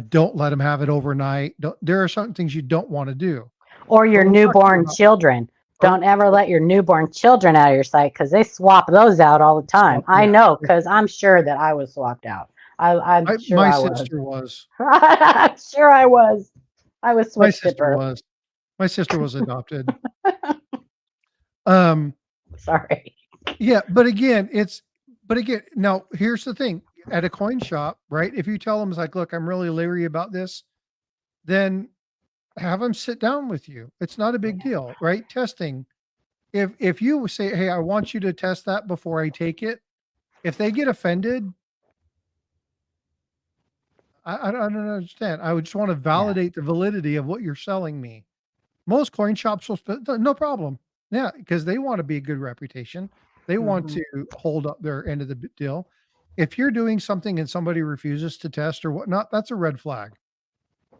Don't let them have it overnight. There are certain things you don't want to do. Or your But we're talking newborn about children. Don't ever let your newborn children out of your sight because they swap those out all the time. swap. I Yeah. know because I'm sure that I was swapped out. I'm sure My I was. sister was. I'm sure I was. I was My switched at sister birth. was. My sister was adopted. Um, Sorry. yeah, but again, now here's the thing. At a coin shop, right? If you tell them it's like, look, I'm really leery about this, then have them sit down with you. It's not a big deal, right? Testing. If you say, hey, I want you to test that before I take it, if they get offended, I don't understand. I would just want to validate the validity of what you're selling me. Most coin shops will no problem. Yeah, because they want to be a good reputation. They want Mhm. to hold up their end of the deal. If you're doing something and somebody refuses to test or whatnot, that's a red flag,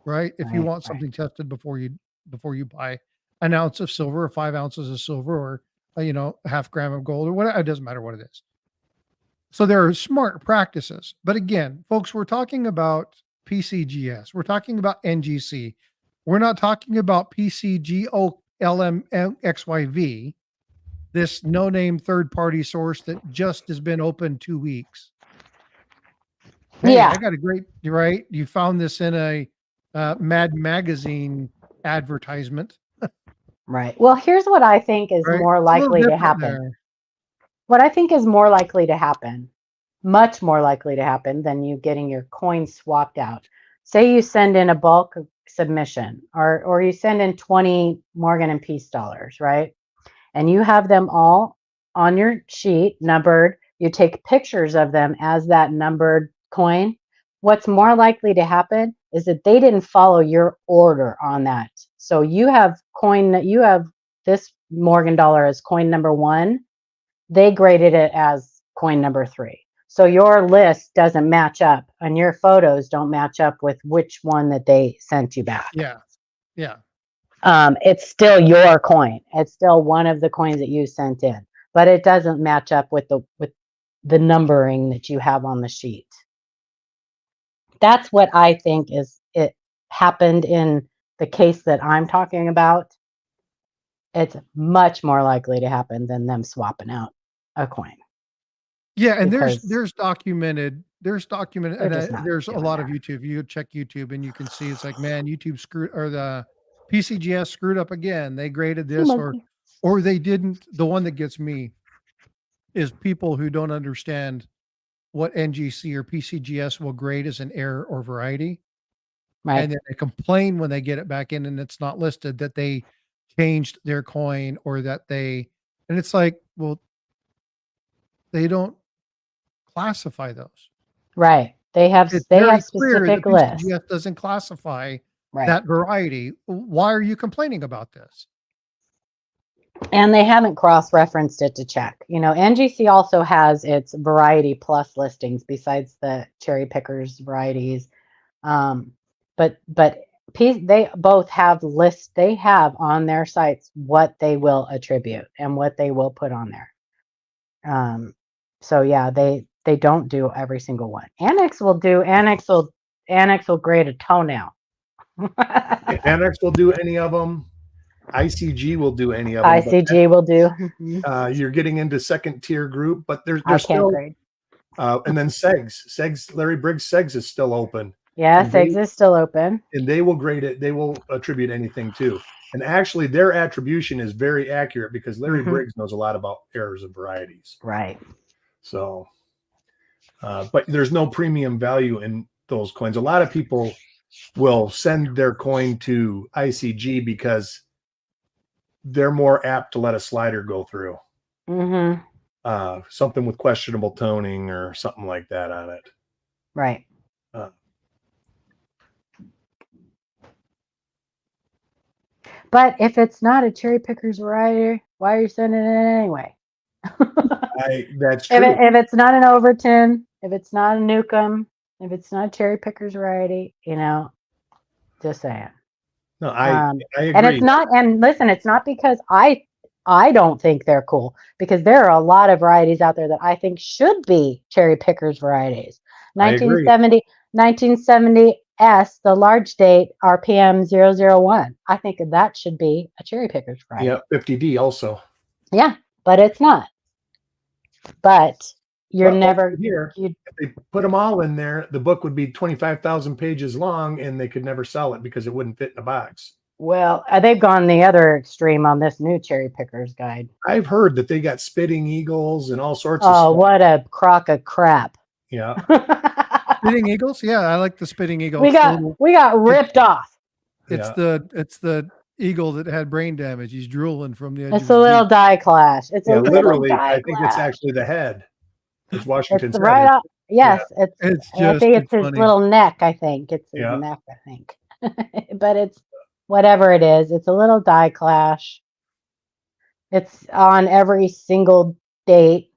right? If you Right. want something tested before you buy an ounce of silver or 5 ounces of silver or a half gram of gold or whatever, it doesn't matter what it is. So there are smart practices. But again, folks, we're talking about PCGS. We're talking about NGC. We're not talking about PCGOLMXYV, this no-name third-party source that just has been open 2 weeks. Hey, Yeah. I got a great right. You found this in a Mad Magazine advertisement, Right. Well, here's what I think is right? more It's a little likely to different happen. there. What I think is more likely to happen, much more likely to happen than you getting your coins swapped out. Say you send in a bulk submission or you send in 20 Morgan and Peace dollars, right? And you have them all on your sheet numbered. You take pictures of them as that numbered coin. What's more likely to happen is that they didn't follow your order on that. So you have this Morgan dollar as coin number 1. They graded it as coin number 3. So your list doesn't match up and your photos don't match up with which one that they sent you back. Yeah. Yeah. It's still your coin. It's still one of the coins that you sent in, but it doesn't match up with the numbering that you have on the sheet. That's what I think is it happened in the case that I'm talking about. It's much more likely to happen than them swapping out a coin Yeah, and because there's documented, they're and just not there's a doing lot of that. YouTube. You check YouTube, and you can see it's like, man, YouTube screwed or the PCGS screwed up again. They graded Sea this, monkey. or they didn't. The one that gets me is people who don't understand what NGC or PCGS will grade as an error or variety, Right. and then they complain when they get it back in and it's not listed that they changed their coin or that and it's like, well, they don't classify those. Right. It's They very have clear that specific lists. PCGS doesn't classify Right. that variety. Why are you complaining about this? And they haven't cross-referenced it to check. You know, NGC also has its variety plus listings besides the cherry pickers varieties. But they both have lists. They have on their sites what they will attribute and what they will put on there. So yeah, they don't do every single one. Annex will grade a toenail. Annex will do any of them. ICG will do any of them. ICG will do. You're getting into second tier group, but I there's still grade. and then Segs, Larry Briggs Segs is still open. Yeah, Segs is still open. And they will grade it. They will attribute anything too. And actually their attribution is very accurate because Larry Briggs knows a lot about errors and varieties. Right. So, but there's no premium value in those coins. A lot of people will send their coin to ICG because they're more apt to let a slider go through. Something with questionable toning or something like that on it. Right. But if it's not a cherry pickers variety, why are you sending it anyway? That's true. If it's not an Overton, if it's not a Newcomb, if it's not a cherry pickers variety, you know, just saying. No, I agree. And it's not, and listen, it's not because I don't think they're cool, because there are a lot of varieties out there that I think should be cherry pickers varieties. 1970 S, the large date RPM 001. I think that should be a cherry pickers variety. Yeah, 50D also. Yeah, but it's not. But you're never here. If they put them all in there, the book would be 25,000 pages long, and they could never sell it because it wouldn't fit in a box. Well, they've gone the other extreme on this new cherry pickers guide. I've heard that they got spitting eagles and all sorts of stuff. Oh, what a crock of crap! Yeah. Spitting eagles? Yeah, I like the spitting eagles. We got ripped off. It's the eagle that had brain damage. He's drooling from the edge. It's a little die clash. It's a literally. I think it's actually the head. It's Washington's head. Right off. Yes, I think it's his little neck. I think it's his neck. I think, but it's whatever it is. It's a little die clash. It's on every single date.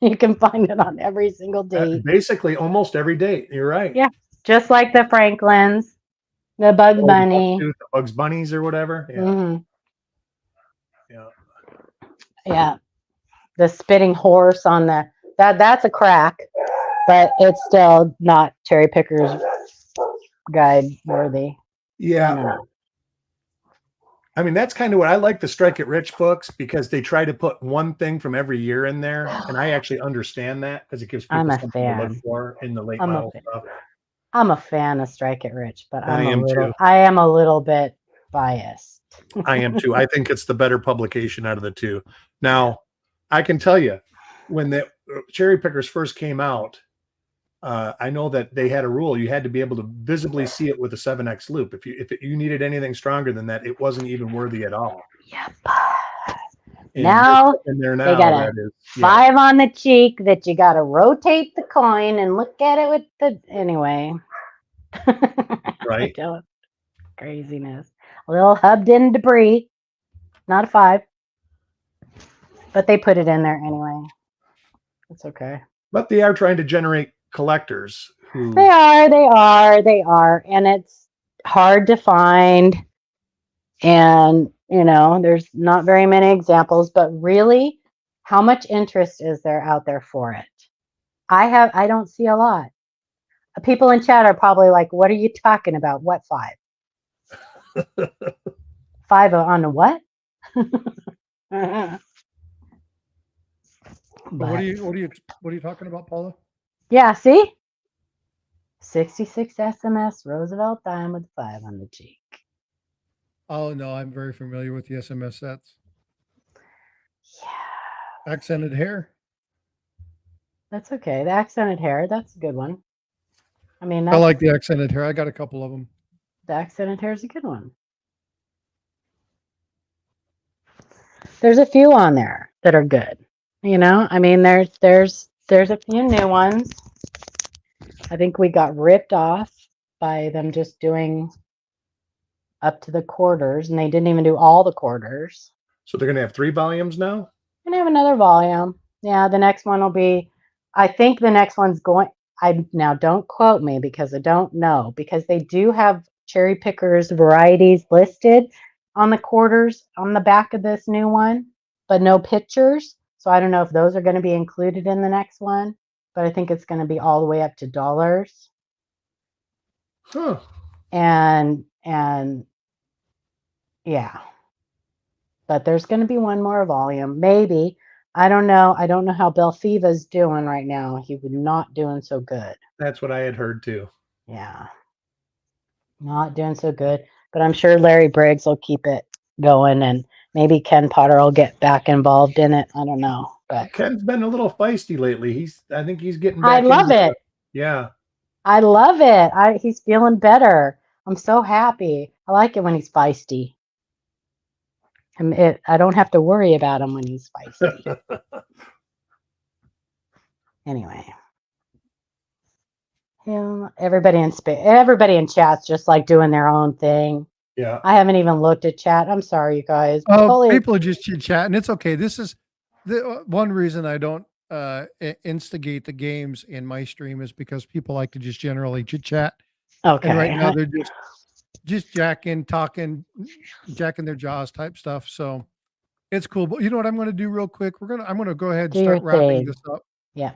You can find it on every single date. Basically, almost every date. You're right. Yeah, just like the Franklins, the Bugs Bunny, the Bugs Bunnies or whatever. Yeah. Yeah. The spitting horse on that's a crack, but it's still not cherry pickers guide worthy. Yeah. I mean, that's kind of what I like the Strike It Rich books, because they try to put one thing from every year in there. And I actually understand that because it gives people something to look for in the late model stuff. I'm a fan of Strike It Rich, but I am a little bit biased. I am too. I think it's the better publication out of the two. Now, I can tell you, when the cherry pickers first came out, I know that they had a rule. You had to be able to visibly see it with a 7X loop. If you needed anything stronger than that, it wasn't even worthy at all. Yep. And now they got a 5 on the cheek that you got to rotate the coin and look at it with the anyway. Right. Craziness. A little hubbed in debris. Not a 5. But they put it in there anyway. It's okay. But they are trying to generate collectors who they are, and it's hard to find, and you know, there's not very many examples, but really, how much interest is there out there for it? I don't see a lot. People in chat are probably like, what are you talking about? What 5? 5 on what? What are you talking about, Paula? Yeah, see? 66 SMS Roosevelt dime with 5 on the cheek. Oh no, I'm very familiar with the SMS sets. Yeah. Accented hair. That's okay. The accented hair, that's a good one. I mean, I like the accented hair. I got a couple of them. The accented hair is a good one. There's a few on there that are good. You know, I mean, there's a few new ones. I think we got ripped off by them just doing up to the quarters, and they didn't even do all the quarters. So they're going to have 3 volumes now? Gonna have another volume. Yeah, the next one will be, I think the next one's going, now don't quote me because I don't know, because they do have cherry pickers varieties listed on the quarters on the back of this new one, but no pictures. So I don't know if those are going to be included in the next one, but I think it's going to be all the way up to dollars. Huh. And yeah, but there's going to be one more volume, maybe. I don't know. I don't know how Belfiva's doing right now. He was not doing so good. That's what I had heard too. Yeah, not doing so good. But I'm sure Larry Briggs will keep it going, and maybe Ken Potter will get back involved in it. I don't know, but Ken's been a little feisty lately. I think he's getting I back love into it. Yeah. I love it. He's feeling better. I'm so happy. I like it when he's feisty. I don't have to worry about him when he's feisty. Anyway, everybody in chat's just like doing their own thing. Yeah. I haven't even looked at chat. I'm sorry, you guys. Oh, Totally. people are just chit chatting. It's okay. This is the one reason I don't instigate the games in my stream is because people like to just generally chit chat. Okay. And right now they're just jacking, talking, jacking their jaws type stuff. So it's cool. But you know what I'm going to do real quick? I'm going to go ahead and Do your start wrapping thing. this up. Yeah.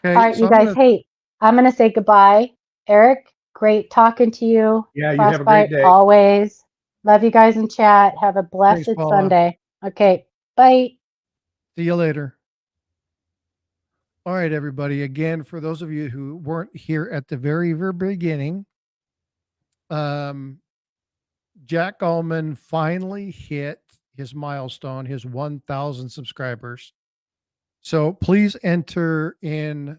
Okay. All right, So you guys. Hey, I'm gonna say goodbye. Eric, great talking to you. Yeah, you Frostbite, have a great day. always. Love you guys in chat. Have a blessed Thanks, Paula. Sunday. Okay. Bye. See you later. All right, everybody. Again, for those of you who weren't here at the very, very beginning, Jack Allman finally hit his milestone, his 1,000 subscribers. So please enter in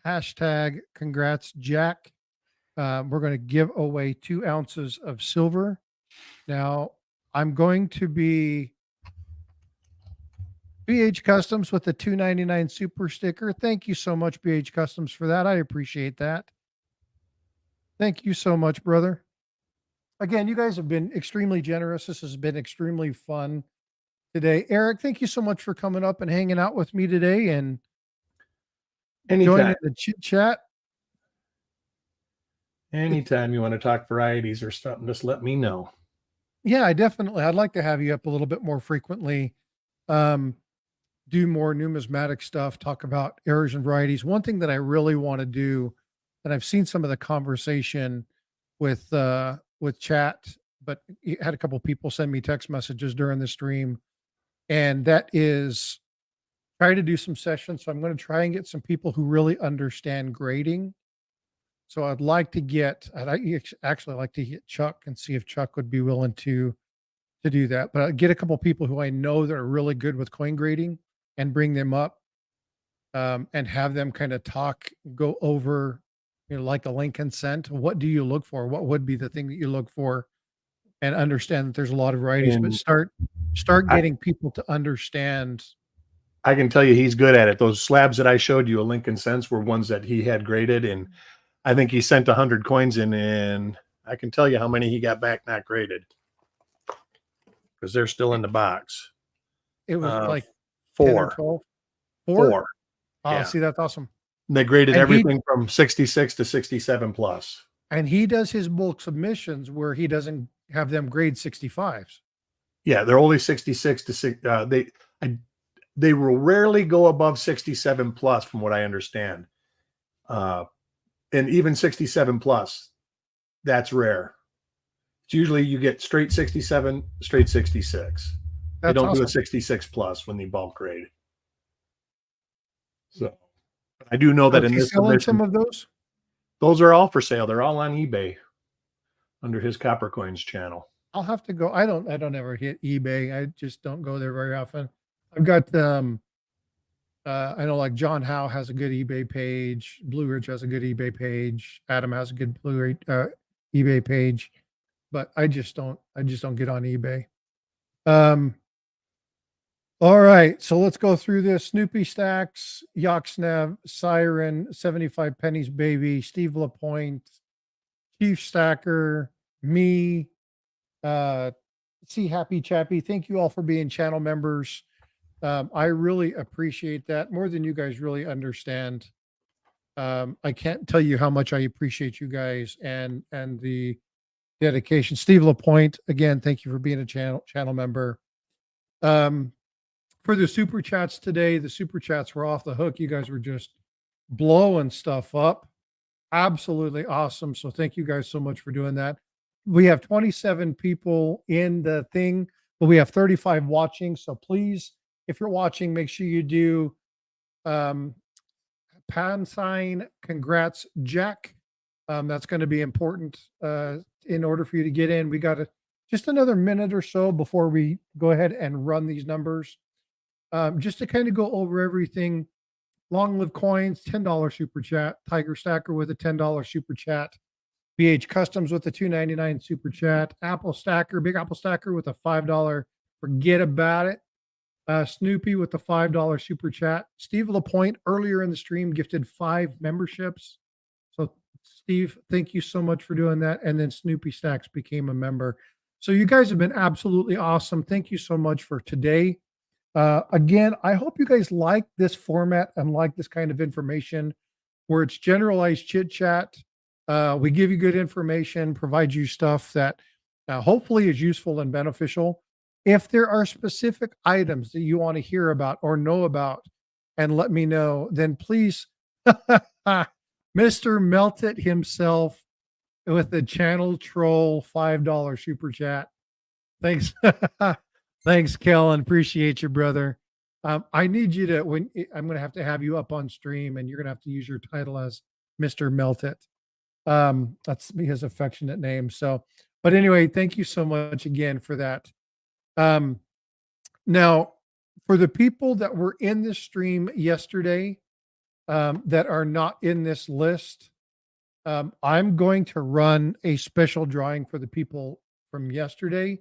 hashtag congrats, Jack. We're going to give away 2 ounces of silver. Now, I'm going to be BH Customs with the $2.99 super sticker. Thank you so much, BH Customs, for that. I appreciate that. Thank you so much, brother. Again, you guys have been extremely generous. This has been extremely fun today. Eric, thank you so much for coming up and hanging out with me today and joining the chit chat. Anytime you want to talk varieties or something, just let me know. Yeah, I'd like to have you up a little bit more frequently. Do more numismatic stuff, talk about errors and varieties. One thing that I really want to do, and I've seen some of the conversation with chat, but you had a couple people send me text messages during the stream, and that is try to do some sessions. So I'm going to try and get some people who really understand grading. So I'd actually like to get Chuck and see if Chuck would be willing to do that. But I'd get a couple people who I know that are really good with coin grading and bring them up and have them kind of go over, like a Lincoln cent. What do you look for? What would be the thing that you look for? And understand that there's a lot of varieties, but start getting people to understand. I can tell you he's good at it. Those slabs that I showed you, a Lincoln cents, were ones that he had graded, and I think he sent 100 coins in, and I can tell you how many he got back not graded because they're still in the box. It was like 4 10 or 12. 4. Oh, Yeah. See, that's awesome. And they graded everything from 66 to 67 plus. And he does his bulk submissions where he doesn't have them grade 65s. Yeah, they're only 66 to 6. They will rarely go above 67 plus, from what I understand. And even 67 plus, that's rare. It's usually you get straight 67, straight 66. They don't do a 66 plus when they bulk grade. So I do know that in this selling submission, some of those are all for sale. They're all on eBay under his Copper Coins channel. I'll have to go. I don't ever hit eBay. I just don't go there very often. I've got I know like John Howe has a good eBay page. Blue Ridge has a good eBay page. Adam has a good eBay page, but I just don't get on eBay. All right, so let's go through this. Snoopy Stacks, Yoxnev, Siren, 75 Pennies Baby, Steve LaPointe, Chief Stacker, me, see Happy Chappy. Thank you all for being channel members. I really appreciate that more than you guys really understand. I can't tell you how much I appreciate you guys and the dedication. Steve Lapointe, again, thank you for being a channel member. For the super chats today, the super chats were off the hook. You guys were just blowing stuff up. Absolutely awesome. So thank you guys so much for doing that. We have 27 people in the thing, but we have 35 watching. So please, if you're watching, make sure you do pound sign congrats Jack. That's going to be important in order for you to get in. We got just another minute or so before we go ahead and run these numbers. Just to kind of go over everything. Long Live Coins, $10 super chat. Tiger Stacker with a $10 super chat. BH Customs with a $2.99 super chat. Apple Stacker, Big Apple Stacker with a $5. Forget about it. Snoopy with the $5 super chat. Steve Lapointe earlier in the stream gifted 5 memberships. So Steve, thank you so much for doing that. And then Snoopy Stacks became a member. So you guys have been absolutely awesome. Thank you so much for today. Again, I hope you guys like this format and like this kind of information where it's generalized chit chat. We give you good information, provide you stuff that hopefully is useful and beneficial. If there are specific items that you want to hear about or know about and let me know, then please, Mr. Melt It himself with the channel troll $5 super chat. Thanks. Thanks, Kellen. Appreciate you, brother. I need you to, I'm going to have you up on stream and you're going to have to use your title as Mr. Melt It. That's his affectionate name. So, but anyway, thank you so much again for that. Now for the people that were in the stream yesterday, that are not in this list, I'm going to run a special drawing for the people from yesterday.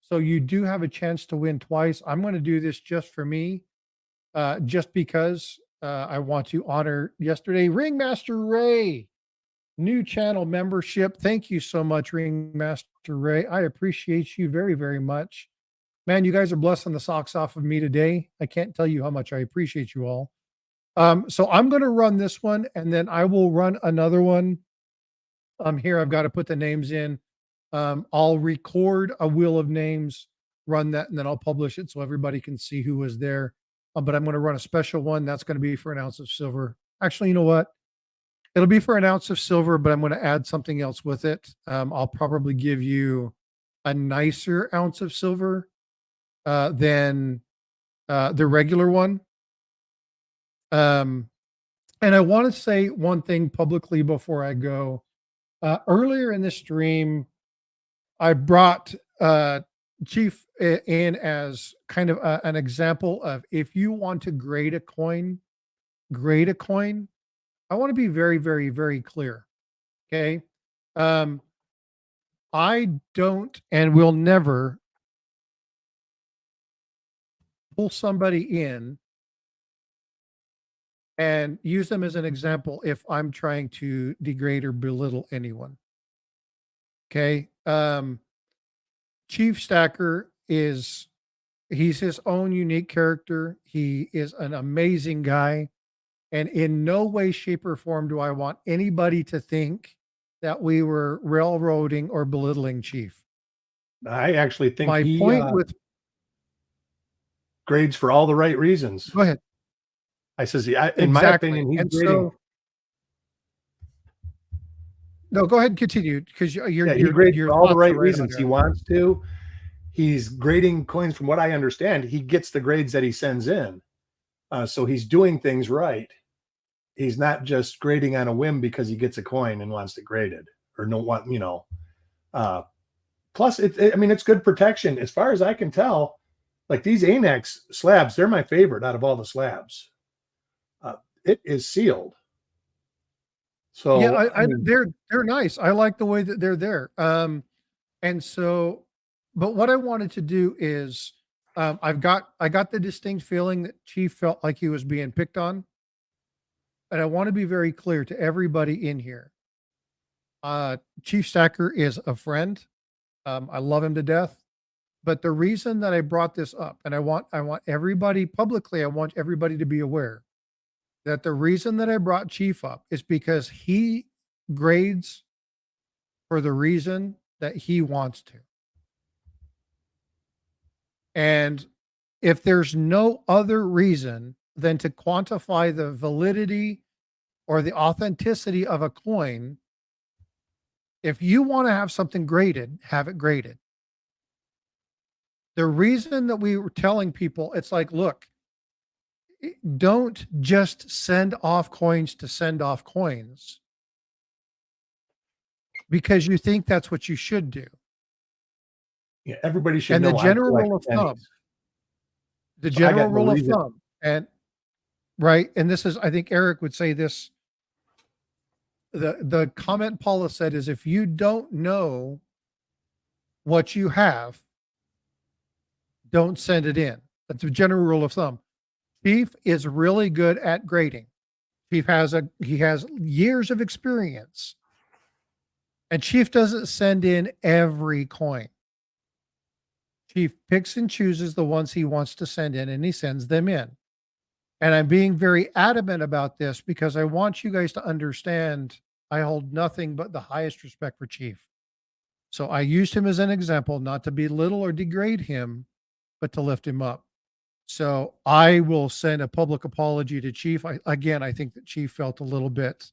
So you do have a chance to win twice. I'm going to do this just for me, just because I want to honor yesterday. Ringmaster Ray, new channel membership. Thank you so much, Ringmaster Ray. I appreciate you very, very much. Man, you guys are blessing the socks off of me today. I can't tell you how much I appreciate you all. So I'm going to run this one and then I will run another one. Here I've got to put the names in. I'll record a wheel of names, run that, and then I'll publish it so everybody can see who was there. But I'm going to run a special one. That's going to be for an ounce of silver. Actually, you know what? It'll be for an ounce of silver, but I'm going to add something else with it. I'll probably give you a nicer ounce of silver than the regular one. And I want to say one thing publicly before I go. Earlier in the stream, I brought Chief in as kind of an example of if you want to grade a coin. I want to be very, very, very clear. Okay. I don't and will never pull somebody in and use them as an example if I'm trying to degrade or belittle anyone. Okay. Chief Stacker he's his own unique character. He is an amazing guy. And in no way, shape, or form do I want anybody to think that we were railroading or belittling Chief. I actually think My point with grades for all the right reasons. Go ahead. I says, in my opinion, he's grading. No, go ahead and continue because you're he grades for all the right reasons. He wants to. He's grading coins from what I understand. He gets the grades that he sends in. So he's doing things right. He's not just grading on a whim because he gets a coin and wants to grade it or no one, plus it's good protection. As far as I can tell, like these Anex slabs, they're my favorite out of all the slabs. It is sealed. So yeah, they're nice. I like the way that they're there. And so, but what I wanted to do is, I got the distinct feeling that Chief felt like he was being picked on. And I want to be very clear to everybody in here. Chief Stacker is a friend. I love him to death. But the reason that I brought this up, and I want everybody publicly, I want everybody to be aware that the reason that I brought Chief up is because he grades for the reason that he wants to. And if there's no other reason than to quantify the validity or the authenticity of a coin, if you want to have something graded, have it graded. The reason that we were telling people, it's like, look, don't just send off coins to send off coins because you think that's what you should do. Yeah, everybody should And know. the I general collect rule of pennies. thumb, the So I got general no rule of reason- thumb, and right, and this is, I think Eric would say this. The comment Paula said is, if you don't know what you have, don't send it in. That's a general rule of thumb. Chief is really good at grading. He has years of experience. And Chief doesn't send in every coin. Chief picks and chooses the ones he wants to send in, and he sends them in. And I'm being very adamant about this because I want you guys to understand I hold nothing but the highest respect for Chief. So I used him as an example, not to belittle or degrade him, but to lift him up. So I will send a public apology to Chief. I think that Chief felt a little bit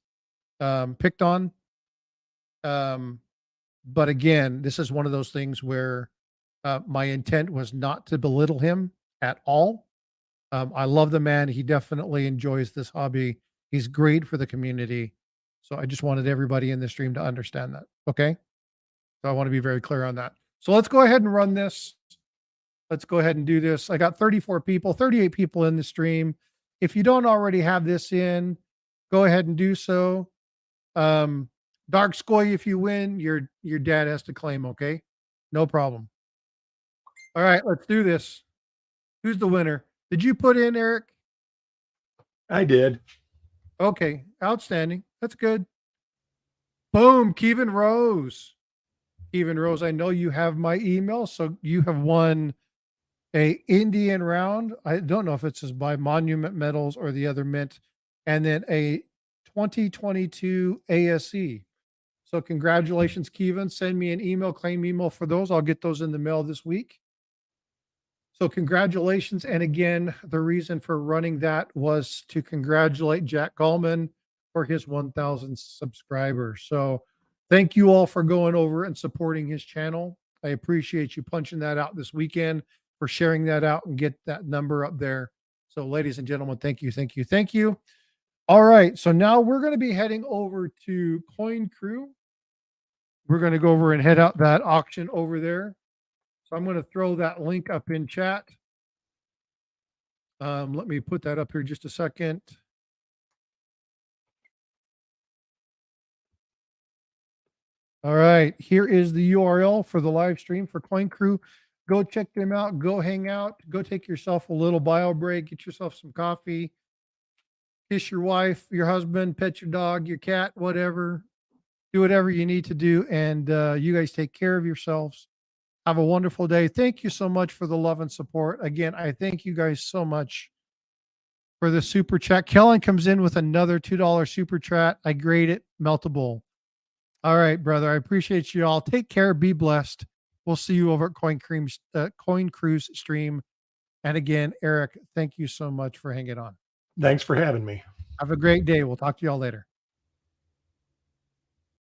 picked on. But again, this is one of those things where my intent was not to belittle him at all. I love the man. He definitely enjoys this hobby. He's great for the community. So I just wanted everybody in the stream to understand that. Okay. So I want to be very clear on that. So let's go ahead and run this. Let's go ahead and do this. I got 34 people, 38 people in the stream. If you don't already have this in, go ahead and do so. Dark Skoy, if you win, your dad has to claim, okay? No problem. All right, let's do this. Who's the winner? Did you put in, Eric? I did. Okay, outstanding. That's good. Boom, Kevin Rose. Kevin Rose, I know you have my email, so you have won a Indian round. I don't know if it's just by Monument Metals or the other mint, and then a 2022 ASE. So congratulations, Kevin. Send me an email, claim email for those. I'll get those in the mail this week. So congratulations. And again, the reason for running that was to congratulate Jack Gallman for his 1,000 subscribers. So thank you all for going over and supporting his channel. I appreciate you punching that out this weekend, for sharing that out and get that number up there. So ladies and gentlemen, thank you, thank you, thank you. All right, so now we're going to be heading over to Coin Crew. We're going to go over and head out that auction over there. So I'm going to throw that link up in chat. Let me put that up here just a second. All right, here is the URL for the live stream for Coin Crew. Go check them out. Go hang out. Go take yourself a little bio break. Get yourself some coffee. Kiss your wife, your husband, pet your dog, your cat, whatever. Do whatever you need to do. And you guys take care of yourselves. Have a wonderful day. Thank you so much for the love and support. Again, I thank you guys so much for the super chat. Kellen comes in with another $2 super chat. I grade it meltable. All right, brother. I appreciate you all. Take care. Be blessed. We'll see you over at Coin Cruise stream. And again, Eric, thank you so much for hanging on. Thanks for having me. Have a great day. We'll talk to you all later.